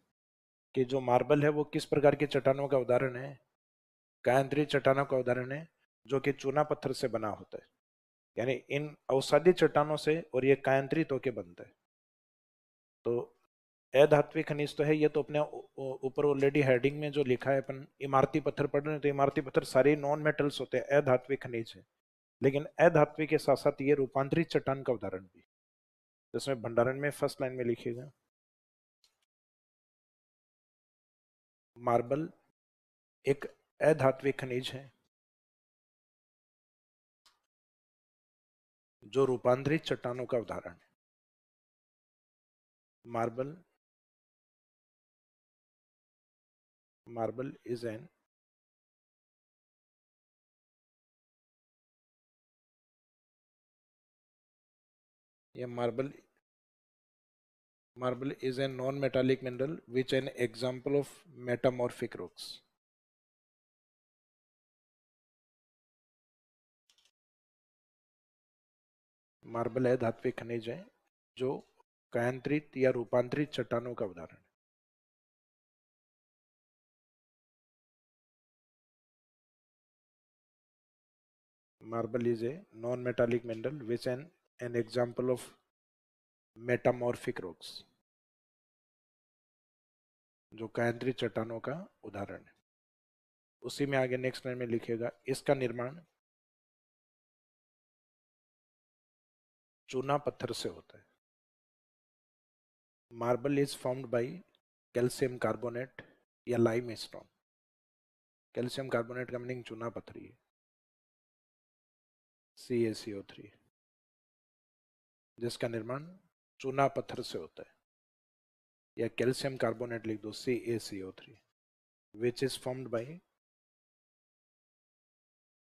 कि जो मार्बल है वो किस प्रकार की चट्टानों का उदाहरण है? कायांतरित चट्टानों का उदाहरण है जो कि चूना पत्थर से बना होता है। यानी इन अवसादी चट्टानों से और ये कायांतरित होके बनता है। तो अधात्विक खनिज तो है ये, तो अपने ऊपर ऑलरेडी हेडिंग में जो लिखा है अपन इमारती पत्थर पढ़ रहे हैं, तो इमारती पत्थर सारे नॉन मेटल्स होते हैं, अधात्विक खनिज है। लेकिन अधात्विक के साथ साथ ये रूपांतरित चट्टान का उदाहरण भी, जिसमें भंडारण में फर्स्ट लाइन में लिखिएगा, मार्बल एक अधात्विक खनिज है जो रूपांतरित चट्टानों का उदाहरण है। मार्बल मार्बल इज एन ये marble is a non-metallic mineral which an example of metamorphic rocks. Marble है धात्विक खनिज है जो कायांतरित या रूपांतरित चट्टानों का उदाहरण है। Marble is a non-metallic mineral which an example of metamorphic rocks, जो कायांतरित चट्टानों का उदाहरण है। उसी में आगे नेक्स्ट लाइन में लिखेगा, इसका निर्माण चूना पत्थर से होता है। Marble is formed by calcium carbonate या लाइम स्टोन। कैल्शियम कार्बोनेट का मीनिंग चूना पत्थरी है, CaCO3, जिसका निर्माण चूना पत्थर से होता है, या कैल्शियम कार्बोनेट लिख दो, CaCO3, which is formed by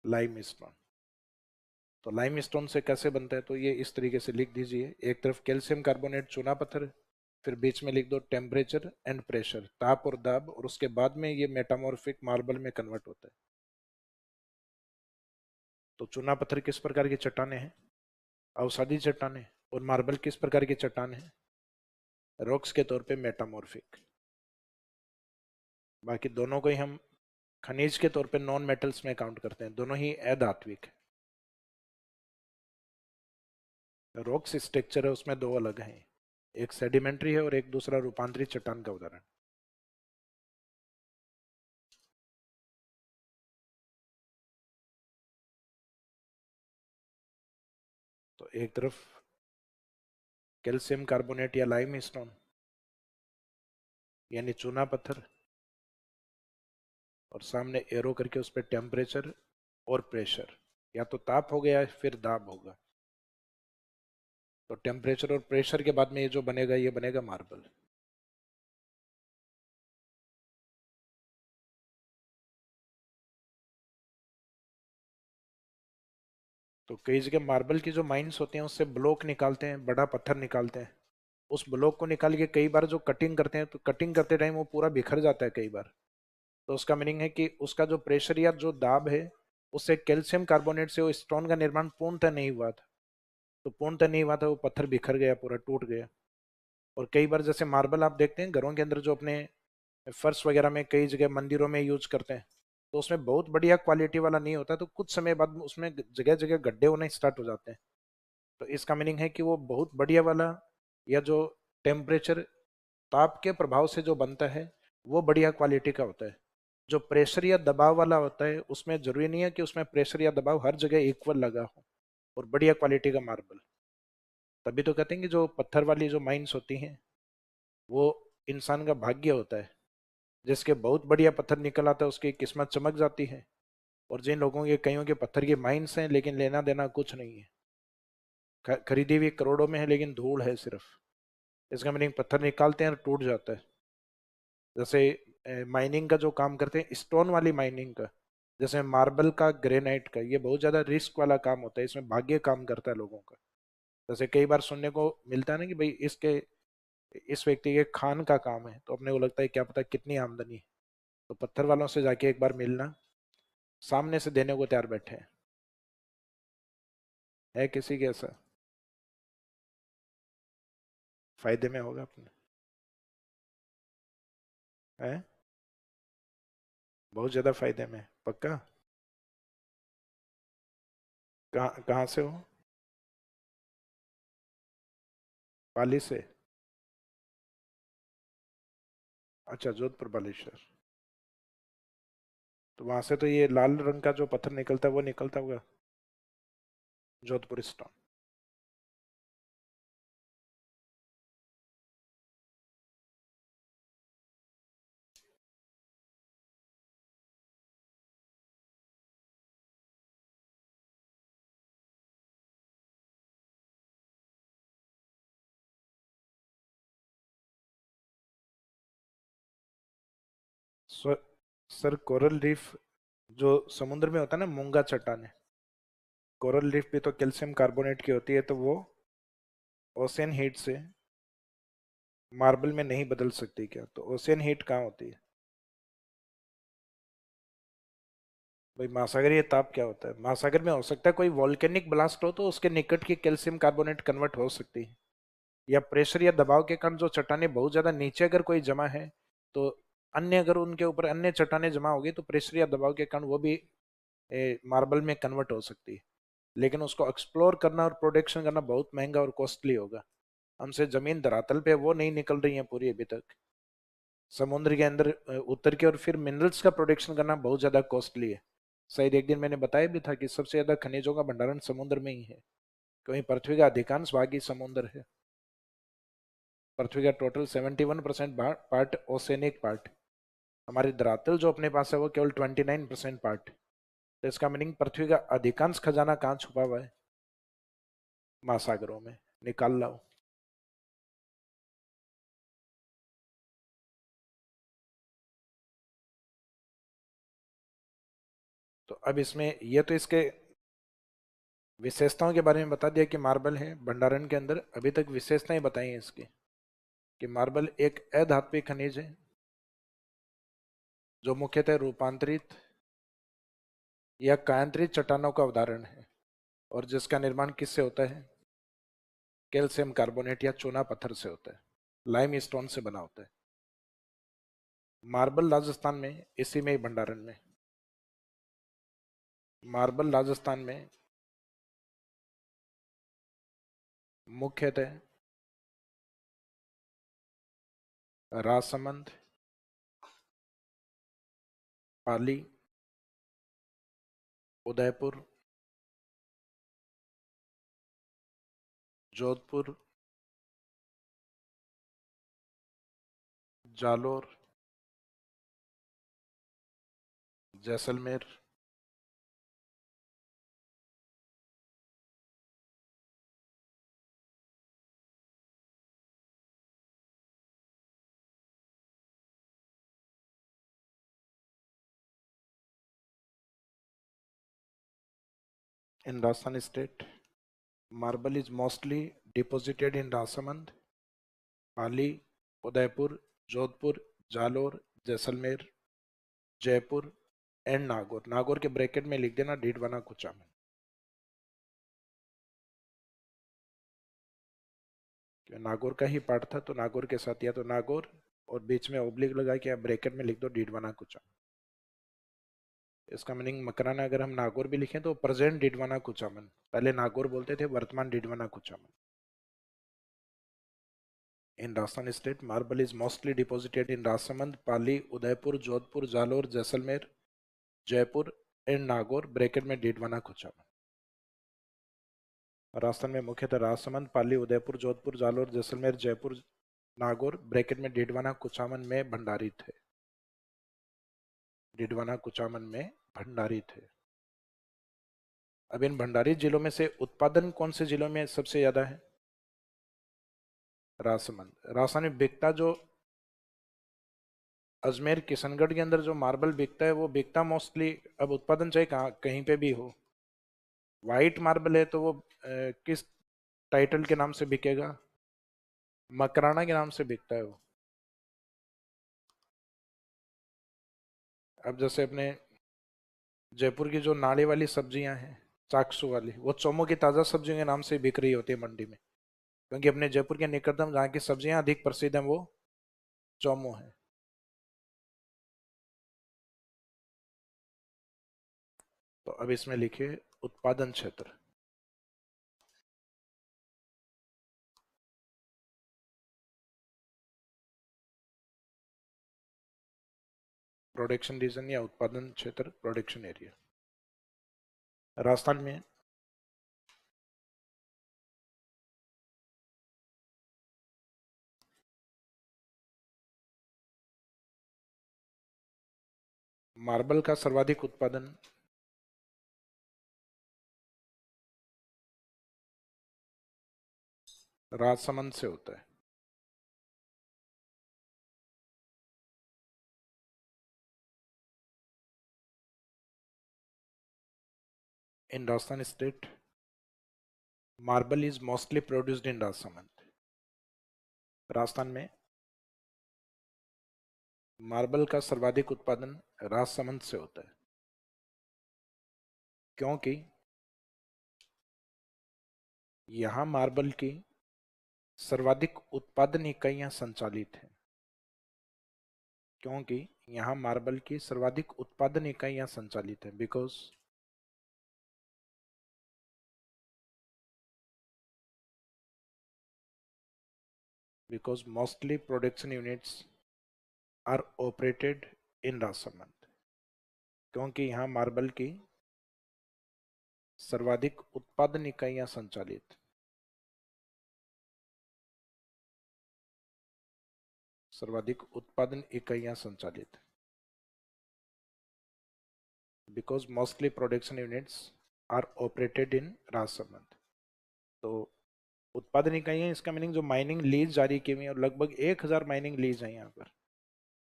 lime stone. तो लाइम स्टोन से कैसे बनता है, तो ये इस तरीके से लिख दीजिए, एक तरफ कैल्शियम कार्बोनेट चूना पत्थर, फिर बीच में लिख दो टेम्परेचर एंड प्रेशर, ताप और दाब, और उसके बाद में ये मेटामॉर्फिक मार्बल में कन्वर्ट होता है। तो चूना पत्थर किस प्रकार की चट्टाने हैं, अवसादी चट्टाने, और मार्बल किस प्रकार की चट्टान है, रॉक्स के तौर पे मेटामॉर्फिक। बाकी दोनों को ही हम खनिज के तौर पे नॉन मेटल्स में काउंट करते हैं, दोनों ही अधात्विक है। रॉक्स स्ट्रक्चर है उसमें दो अलग हैं, एक सेडिमेंट्री है और एक दूसरा रूपांतरित चट्टान का उदाहरण। तो एक तरफ कैल्शियम कार्बोनेट या लाइम स्टोन यानी चूना पत्थर, और सामने एरो करके उस पर टेम्परेचर और प्रेशर, या तो ताप हो गया फिर दाब होगा। तो टेम्परेचर और प्रेशर के बाद में ये जो बनेगा ये बनेगा मार्बल। तो कई जगह मार्बल की जो माइंस होती हैं उससे ब्लॉक निकालते हैं, बड़ा पत्थर निकालते हैं, उस ब्लॉक को निकाल के कई बार जो कटिंग करते हैं तो कटिंग करते टाइम वो पूरा बिखर जाता है कई बार। तो उसका मीनिंग है कि उसका जो प्रेशर या जो दाब है उससे कैल्शियम कार्बोनेट से वो स्टोन का निर्माण पूर्णतः नहीं हुआ था। तो पूर्णतः नहीं हुआ था, वो पत्थर बिखर गया, पूरा टूट गया। और कई बार जैसे मार्बल आप देखते हैं घरों के अंदर जो अपने फर्श वगैरह में कई जगह मंदिरों में यूज करते हैं, तो उसमें बहुत बढ़िया क्वालिटी वाला नहीं होता, तो कुछ समय बाद उसमें जगह जगह गड्ढे होने स्टार्ट हो जाते हैं। तो इसका मीनिंग है कि वो बहुत बढ़िया वाला, या जो टेम्परेचर ताप के प्रभाव से जो बनता है वो बढ़िया क्वालिटी का होता है। जो प्रेशर या दबाव वाला होता है उसमें जरूरी नहीं है कि उसमें प्रेशर या दबाव हर जगह इक्वल लगा हो, और बढ़िया क्वालिटी का मार्बल। तभी तो कहते हैं कि जो पत्थर वाली जो माइंस होती हैं वो इंसान का भाग्य होता है, जिसके बहुत बढ़िया पत्थर निकल आता है उसकी किस्मत चमक जाती है। और जिन लोगों के कईयों के पत्थर की माइंस हैं लेकिन लेना देना कुछ नहीं है, खरीदी हुई करोड़ों में है लेकिन धूल है सिर्फ, इसका मीनिंग पत्थर निकालते हैं और टूट जाता है। जैसे माइनिंग का जो काम करते हैं, स्टोन वाली माइनिंग का, जैसे मार्बल का, ग्रेनाइट का, ये बहुत ज्यादा रिस्क वाला काम होता है, इसमें भाग्य काम करता है लोगों का। जैसे कई बार सुनने को मिलता है ना कि भाई इसके इस व्यक्ति के खान का काम है, तो अपने को लगता है क्या पता कितनी आमदनी है। तो पत्थर वालों से जाके एक बार मिलना, सामने से देने को तैयार बैठे हैं। है किसी के ऐसा? फायदे में होगा अपने, है बहुत ज्यादा फायदे में, पक्का? कहाँ कहाँ से हो? पाली से? अच्छा, जोधपुर बालेश्वर। तो वहां से तो ये लाल रंग का जो पत्थर निकलता है वो निकलता होगा। Jodhpur stone. Sir coral reef जो समुद्र में होता है ना, मूंगा चट्टाने, कोरल रीफ भी तो कैल्शियम कार्बोनेट की होती है, तो वो ओशियन हीट से मार्बल में नहीं बदल सकती क्या? तो ओशियन हीट कहाँ होती है? भाई महासागरीय ताप क्या होता है? महासागर में हो सकता है कोई वॉल्केनिक ब्लास्ट हो तो उसके निकट की कैल्शियम कार्बोनेट कन्वर्ट हो सकती है, या प्रेशर या दबाव के कारण जो चट्टाने बहुत ज्यादा नीचे अगर कोई जमा है, तो अन्य अगर उनके ऊपर अन्य चट्टाने जमा होगी तो प्रेशर या दबाव के कारण वो भी मार्बल में कन्वर्ट हो सकती है। लेकिन उसको एक्सप्लोर करना और प्रोडक्शन करना बहुत महंगा और कॉस्टली होगा। हमसे जमीन धरातल पे वो नहीं निकल रही है पूरी अभी तक, समुद्र के अंदर उतर के और फिर मिनरल्स का प्रोडक्शन करना बहुत ज्यादा कॉस्टली है। शायद एक दिन मैंने बताया भी था कि सबसे ज्यादा खनिजों का भंडारण समुद्र में ही है, क्योंकि पृथ्वी का अधिकांश भाग ही समुद्र है। पृथ्वी का टोटल 71% पार्ट ओसेनिक पार्ट, हमारी धरातल जो अपने पास है वो केवल 29% पार्ट। तो इसका मीनिंग पृथ्वी का अधिकांश खजाना कहाँ छुपा हुआ है? महासागरों में। निकाल लाओ। तो अब इसमें ये तो इसके विशेषताओं के बारे में बता दिया कि मार्बल है भंडारण के अंदर। अभी तक विशेषताएं बताई हैं इसकी, कि मार्बल एक अधात्विक खनिज है जो मुख्यतः रूपांतरित या कायांतरित चट्टानों का उदाहरण है, और जिसका निर्माण किससे होता है? कैल्शियम कार्बोनेट या चूना पत्थर से होता है, लाइम स्टोन से बना होता है। मार्बल राजस्थान में इसी में ही भंडारण में, मार्बल राजस्थान में मुख्यतः Rajsamand, Pali, Udaipur, Jodhpur, Jalore, Jaisalmer, in Rajasthan state. Marble is mostly deposited in Rasamand, Pali, Udaipur, Jodhpur, Jalore, Jaisalmer, Jaipur and Nagaur. Nagaur के ब्रैकेट में लिख देना डीडवाना कुचामन, क्यों नागौर का ही पार्ट था, तो नागौर के साथ या तो नागौर और बीच में ओब्लिक लगा के आप ब्रैकेट में लिख दो डीडवाना कुचामन। इसका मीनिंग मकराना अगर हम नागौर भी लिखें तो प्रेजेंट डीडवाना कुचामन, पहले नागौर बोलते थे, वर्तमान Didwana Kuchaman. In Rajasthan state, marble is mostly deposited in Rasamand, Pali, Udaipur, Jodhpur, Jalore, Jaisalmer, Jaipur and Nagaur bracket में डीडवाना कुचामन। राजस्थान में मुख्यतः राजसमंद, पाली, उदयपुर, जोधपुर, जालोर, जैसलमेर, जयपुर, नागौर ब्रैकेट में डीडवाना कुचामन में भंडारित है। डीडवाना कुचामन में भंडारित है। अब इन भंडारित जिलों में से उत्पादन कौन से जिलों में सबसे ज्यादा है? राजसमंद। राजस्थान में बिकता जो अजमेर किशनगढ़ के अंदर जो मार्बल बिकता है वो बिकता मोस्टली, अब उत्पादन चाहे कहाँ कहीं पे भी हो, वाइट मार्बल है तो वो किस टाइटल के नाम से बिकेगा? मकराना के नाम से बिकता है वो। अब जैसे अपने जयपुर की जो नाले वाली सब्जियां हैं, चाकसू वाली, वो चोमो की ताज़ा सब्जियों के नाम से बिक रही होती है मंडी में, क्योंकि अपने जयपुर के निकटतम जहाँ की सब्जियां अधिक प्रसिद्ध हैं वो चोमो है। तो अब इसमें लिखिए उत्पादन क्षेत्र। प्रोडक्शन रीजन या उत्पादन क्षेत्र, प्रोडक्शन एरिया। राजस्थान में मार्बल का सर्वाधिक उत्पादन राजसमंद से होता है। In Rajasthan state marble is mostly produced in Rajsamand. Rajasthan में मार्बल का सर्वाधिक उत्पादन राजसमंद से होता है, क्योंकि यहाँ मार्बल की सर्वाधिक उत्पादन इकाइयां संचालित हैं। क्योंकि यहाँ मार्बल की सर्वाधिक उत्पादन इकाइयां संचालित हैं, because mostly production units are operated in Rajsamand. क्योंकि यहाँ मार्बल की सर्वाधिक उत्पादन इकाइयां संचालित सर्वाधिक उत्पादन इकाइयां संचालित because mostly production units are operated in Rajsamand. तो उत्पादन इकाइयां, इसका मीनिंग जो माइनिंग लीज जारी की हुई है, और लगभग 1000 माइनिंग लीज है यहाँ पर।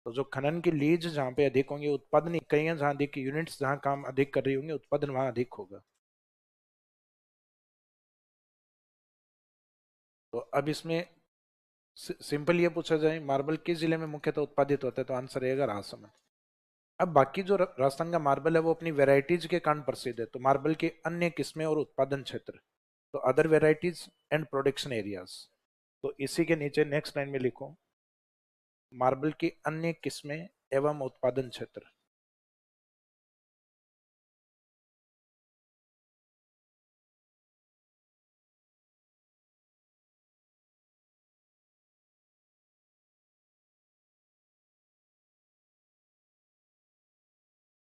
तो जो खनन की लीज जहाँ पे अधिक होंगी, उत्पादन इकाइयां जहाँ अधिक, यूनिट्स जहाँ काम अधिक कर रही होंगी, उत्पादन वहां अधिक होगा। तो अब इसमें सिंपल ये पूछा जाए मार्बल किस जिले में मुख्यतः उत्पादित होता है, तो आंसर रहेगा राजसमंद। अब बाकी जो राजस्थान का मार्बल है वो अपनी वेराइटीज के कारण प्रसिद्ध है, तो मार्बल के अन्य किस्में और उत्पादन क्षेत्र, तो other varieties and production areas. तो इसी के नीचे नेक्स्ट लाइन में लिखो मार्बल की अन्य किस्में एवं उत्पादन क्षेत्र।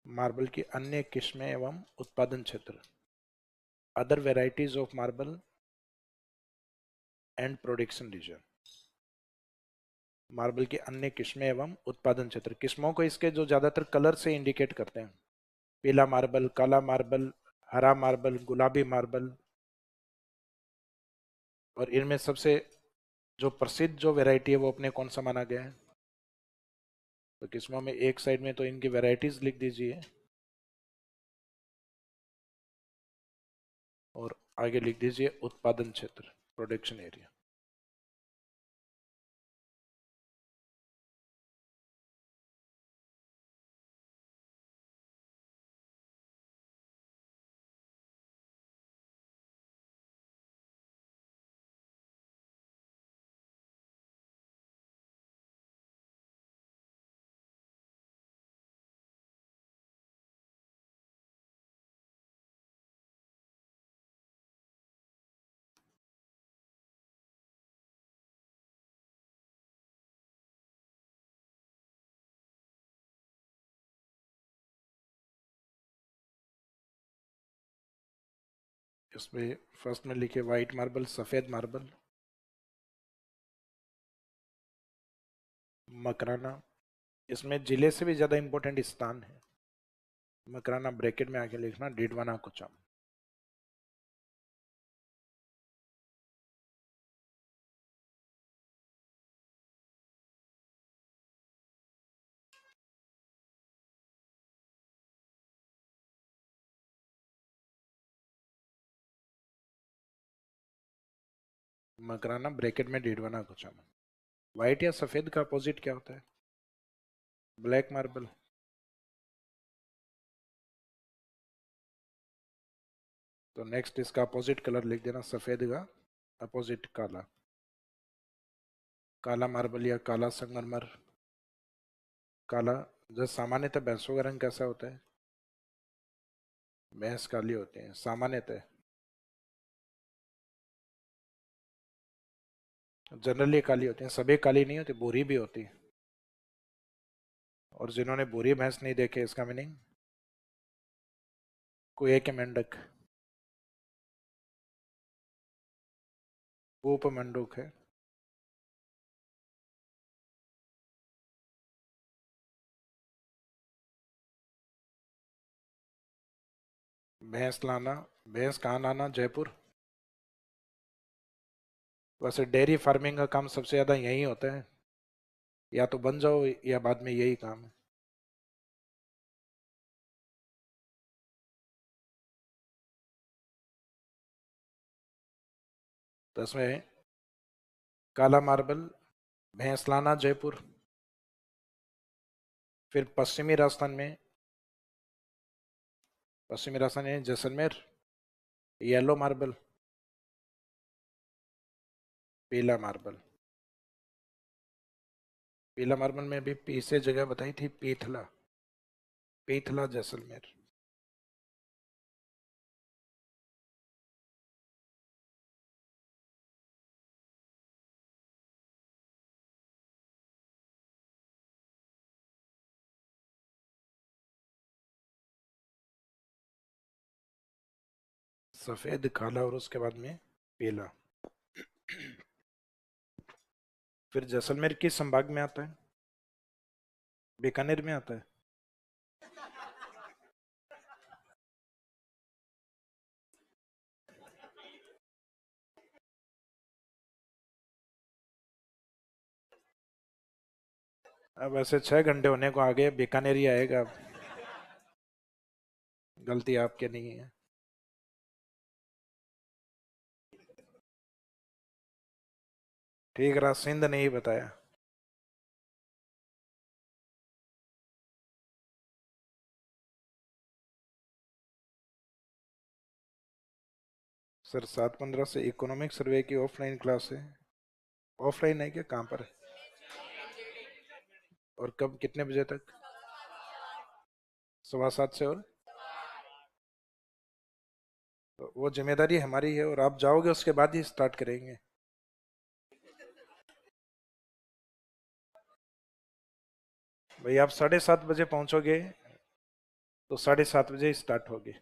मार्बल की अन्य किस्में एवं उत्पादन क्षेत्र, other varieties of marble and production region. Marble की अन्य किस्में एवं उत्पादन क्षेत्र, किस्मों को इसके जो ज्यादातर कलर से इंडिकेट करते हैं, पीला मार्बल, काला मार्बल, हरा मार्बल, गुलाबी मार्बल। और इनमें सबसे जो प्रसिद्ध जो वैरायटी है वो अपने कौन सा माना गया है, तो किस्मों में एक साइड में तो इनकी वैरायटीज लिख दीजिए और आगे लिख दीजिए उत्पादन क्षेत्र, प्रोडक्शन एरिया। इसमें फर्स्ट में लिखे व्हाइट मार्बल, सफेद मार्बल, मकराना। इसमें जिले से भी ज्यादा इंपॉर्टेंट स्थान है। मकराना ब्रैकेट में आगे लिखना डिडवाना कोचाम। मकराना ब्रैकेट में डिडवाना कोचाम। व्हाइट या सफेद का अपोजिट क्या होता है? Black marble. तो नेक्स्ट इसका अपोजिट कलर लिख देना, सफेद का अपोजिट काला। काला मार्बल या काला संगमरमर। काला, जो सामान्यतः भैंसों का रंग कैसा होता है? भैंस काली होती है सामान्यतः, जनरली काली होती है, सभी काली नहीं होती, भूरी भी होती है। और जिन्होंने भूरी भैंस नहीं देखे, इसका मीनिंग कुएं के मेंढक, कूप मंडूक है। भैंस लाना, भैंस कहाँ लाना? जयपुर। वैसे डेयरी फार्मिंग का काम सबसे ज्यादा यही होता है, या तो बन जाओ या बाद में यही काम है। 10 में काला मार्बल, भैंस लाना जयपुर। फिर पश्चिमी राजस्थान में जैसलमेर, येलो मार्बल, पीला मार्बल। पीला मार्बल में भी पी से जगह बताई थी, पीथला, पीथला जैसलमेर। सफेद, काला और उसके बाद में पीला। फिर जैसलमेर किस संभाग में आता है? बीकानेर में आता है। अब ऐसे 6 घंटे होने को आ गए, बीकानेर ही आएगा अब। गलती आपके नहीं है। ठीक रहा, सिंध नहीं बताया। सर 7:15 से इकोनॉमिक सर्वे की ऑफलाइन क्लास है। ऑफलाइन है क्या, कहाँ पर है? और कब, कितने बजे तक? 7:15 से। और तो वो जिम्मेदारी हमारी है, और आप जाओगे उसके बाद ही स्टार्ट करेंगे। भाई आप 7:30 बजे पहुंचोगे तो 7:30 बजे ही स्टार्ट होगी।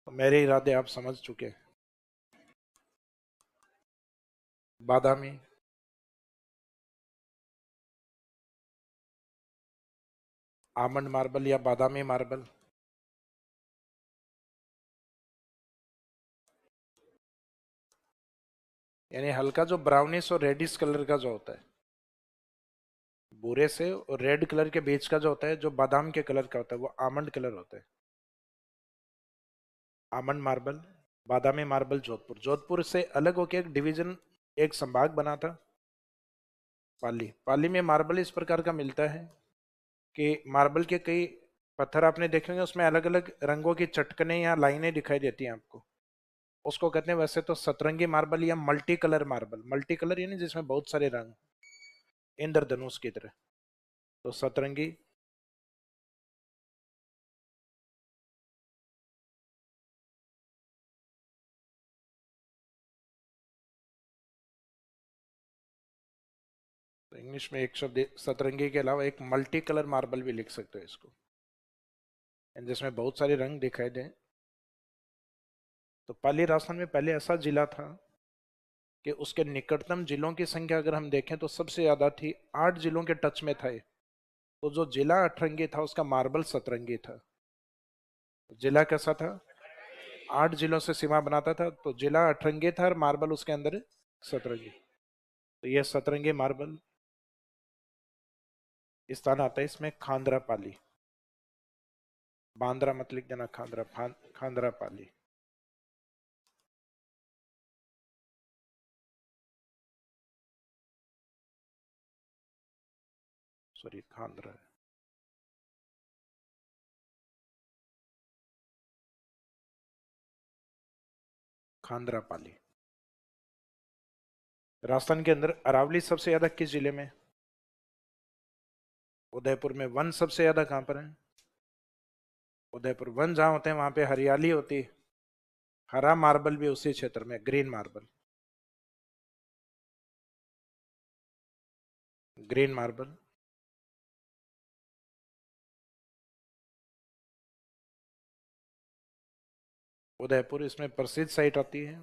तो मेरे इरादे आप समझ चुके हैं। बादामी। आमंड मार्बल या बादामी मार्बल। यानी हल्का जो ब्राउनिश और रेडिश कलर का जो होता है, भूरे से और रेड कलर के बीच का जो होता है, जो बादाम के कलर का होता है, वो आमंड कलर होता है। Almond marble. बादामी मार्बल जोधपुर, जोधपुर से अलग होकर एक डिवीजन, एक संभाग बना था, पाली। पाली में मार्बल इस प्रकार का मिलता है कि मार्बल के कई पत्थर आपने देखे होंगे, उसमें अलग अलग रंगों की चटकने या लाइनें दिखाई देती हैं आपको। उसको कहते हैं वैसे तो सतरंगी मार्बल या multi colour marble. Multi colour यानी जिसमें बहुत सारे रंग, इंद्रधनुष की तरह। तो सतरंगी। तो इंग्लिश में एक शब्द सतरंगी के अलावा एक मल्टी कलर मार्बल भी लिख सकते हो इसको, जिसमें बहुत सारे रंग दिखाई दें। तो पाली राजस्थान में पहले ऐसा जिला था कि उसके निकटतम जिलों की संख्या अगर हम देखें तो सबसे ज्यादा थी, 8 जिलों के टच में था ये। तो जो जिला अठरंगी था उसका मार्बल सतरंगी था। जिला कैसा था? 8 जिलों से सीमा बनाता था, तो जिला अठरंगी था और मार्बल उसके अंदर सतरंगी। तो ये सतरंगी मार्बल स्थान आता है इसमें, खांदरा पाली। बांद्रा मत लिख देना, खांदरा, खांदरा पाली। सॉरी, खांदरा। खांदरा पाली। राजस्थान के अंदर अरावली सबसे ज्यादा किस जिले में? उदयपुर में। वन सबसे ज्यादा कहाँ पर है? उदयपुर। वन जहाँ होते हैं वहां पे हरियाली होती है। हरा मार्बल भी उसी क्षेत्र में, green marble. Green marble. Udaipur इसमें प्रसिद्ध साइट आती है।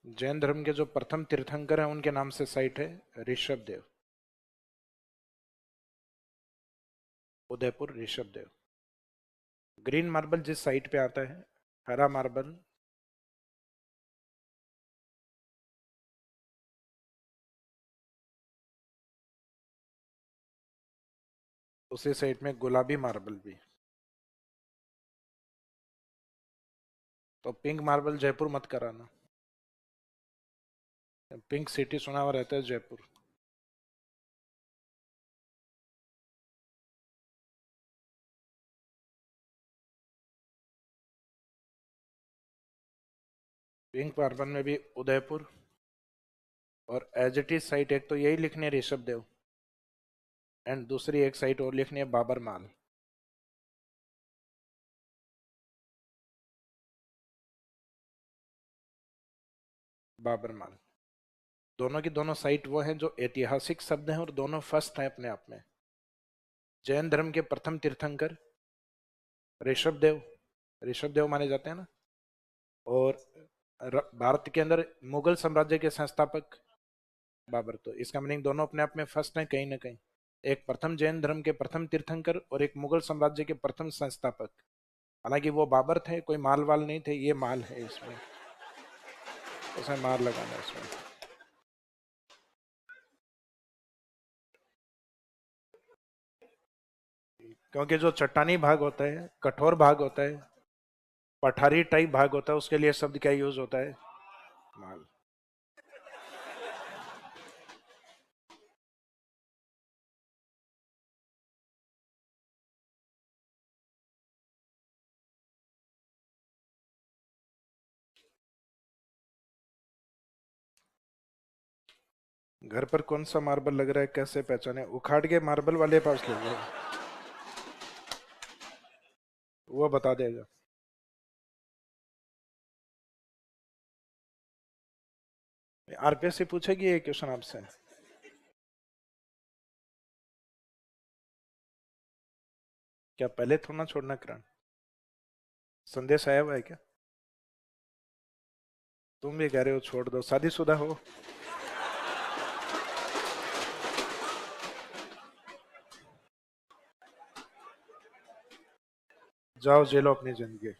जैन धर्म के जो प्रथम तीर्थंकर हैं उनके नाम से साइट है, ऋषभ देव। उदयपुर ऋषभ देव। ग्रीन मार्बल जिस साइड पे आता है, हरा मार्बल उसी साइड में, गुलाबी मार्बल भी। तो पिंक मार्बल जयपुर मत कराना, पिंक सिटी सुना हुआ रहता है जयपुर। पिंक मार्बल में भी उदयपुर, और एज इट इज साइट एक तो यही लिखनी है ऋषभ देव, एंड दूसरी एक साइट और लिखनी है बाबर माल। बाबर माल। दोनों की दोनों साइट वो हैं जो ऐतिहासिक शब्द हैं और दोनों फर्स्ट हैं अपने आप में। जैन धर्म के प्रथम तीर्थंकर ऋषभ देव, ऋषभ देव माने जाते हैं ना। और भारत के अंदर मुगल साम्राज्य के संस्थापक बाबर। तो इसका मीनिंग दोनों अपने आप में फर्स्ट हैं कहीं ना कहीं। एक प्रथम जैन धर्म के प्रथम तीर्थंकर और एक मुगल साम्राज्य के प्रथम संस्थापक। हालांकि वो बाबर थे, कोई माल वाल नहीं थे, ये माल है इसमें, उसे मार लगाना इसमें। क्योंकि जो चट्टानी भाग होता है, कठोर भाग होता है, पठारी टाइप भाग होता है, उसके लिए शब्द क्या यूज होता है? माल। घर पर कौन सा मार्बल लग रहा है, कैसे पहचाने? उखाड़ के मार्बल वाले पास ले जाओ, वो बता देगा। आरपीएस से पूछेगी ये क्वेश्चन आपसे। क्या पहले थोड़ा छोड़ना करंट? संदेश आया हुआ है क्या? तुम भी कह रहे हो छोड़ दो, शादीशुदा हो? जाओ जी लो अपनी जिंदगी।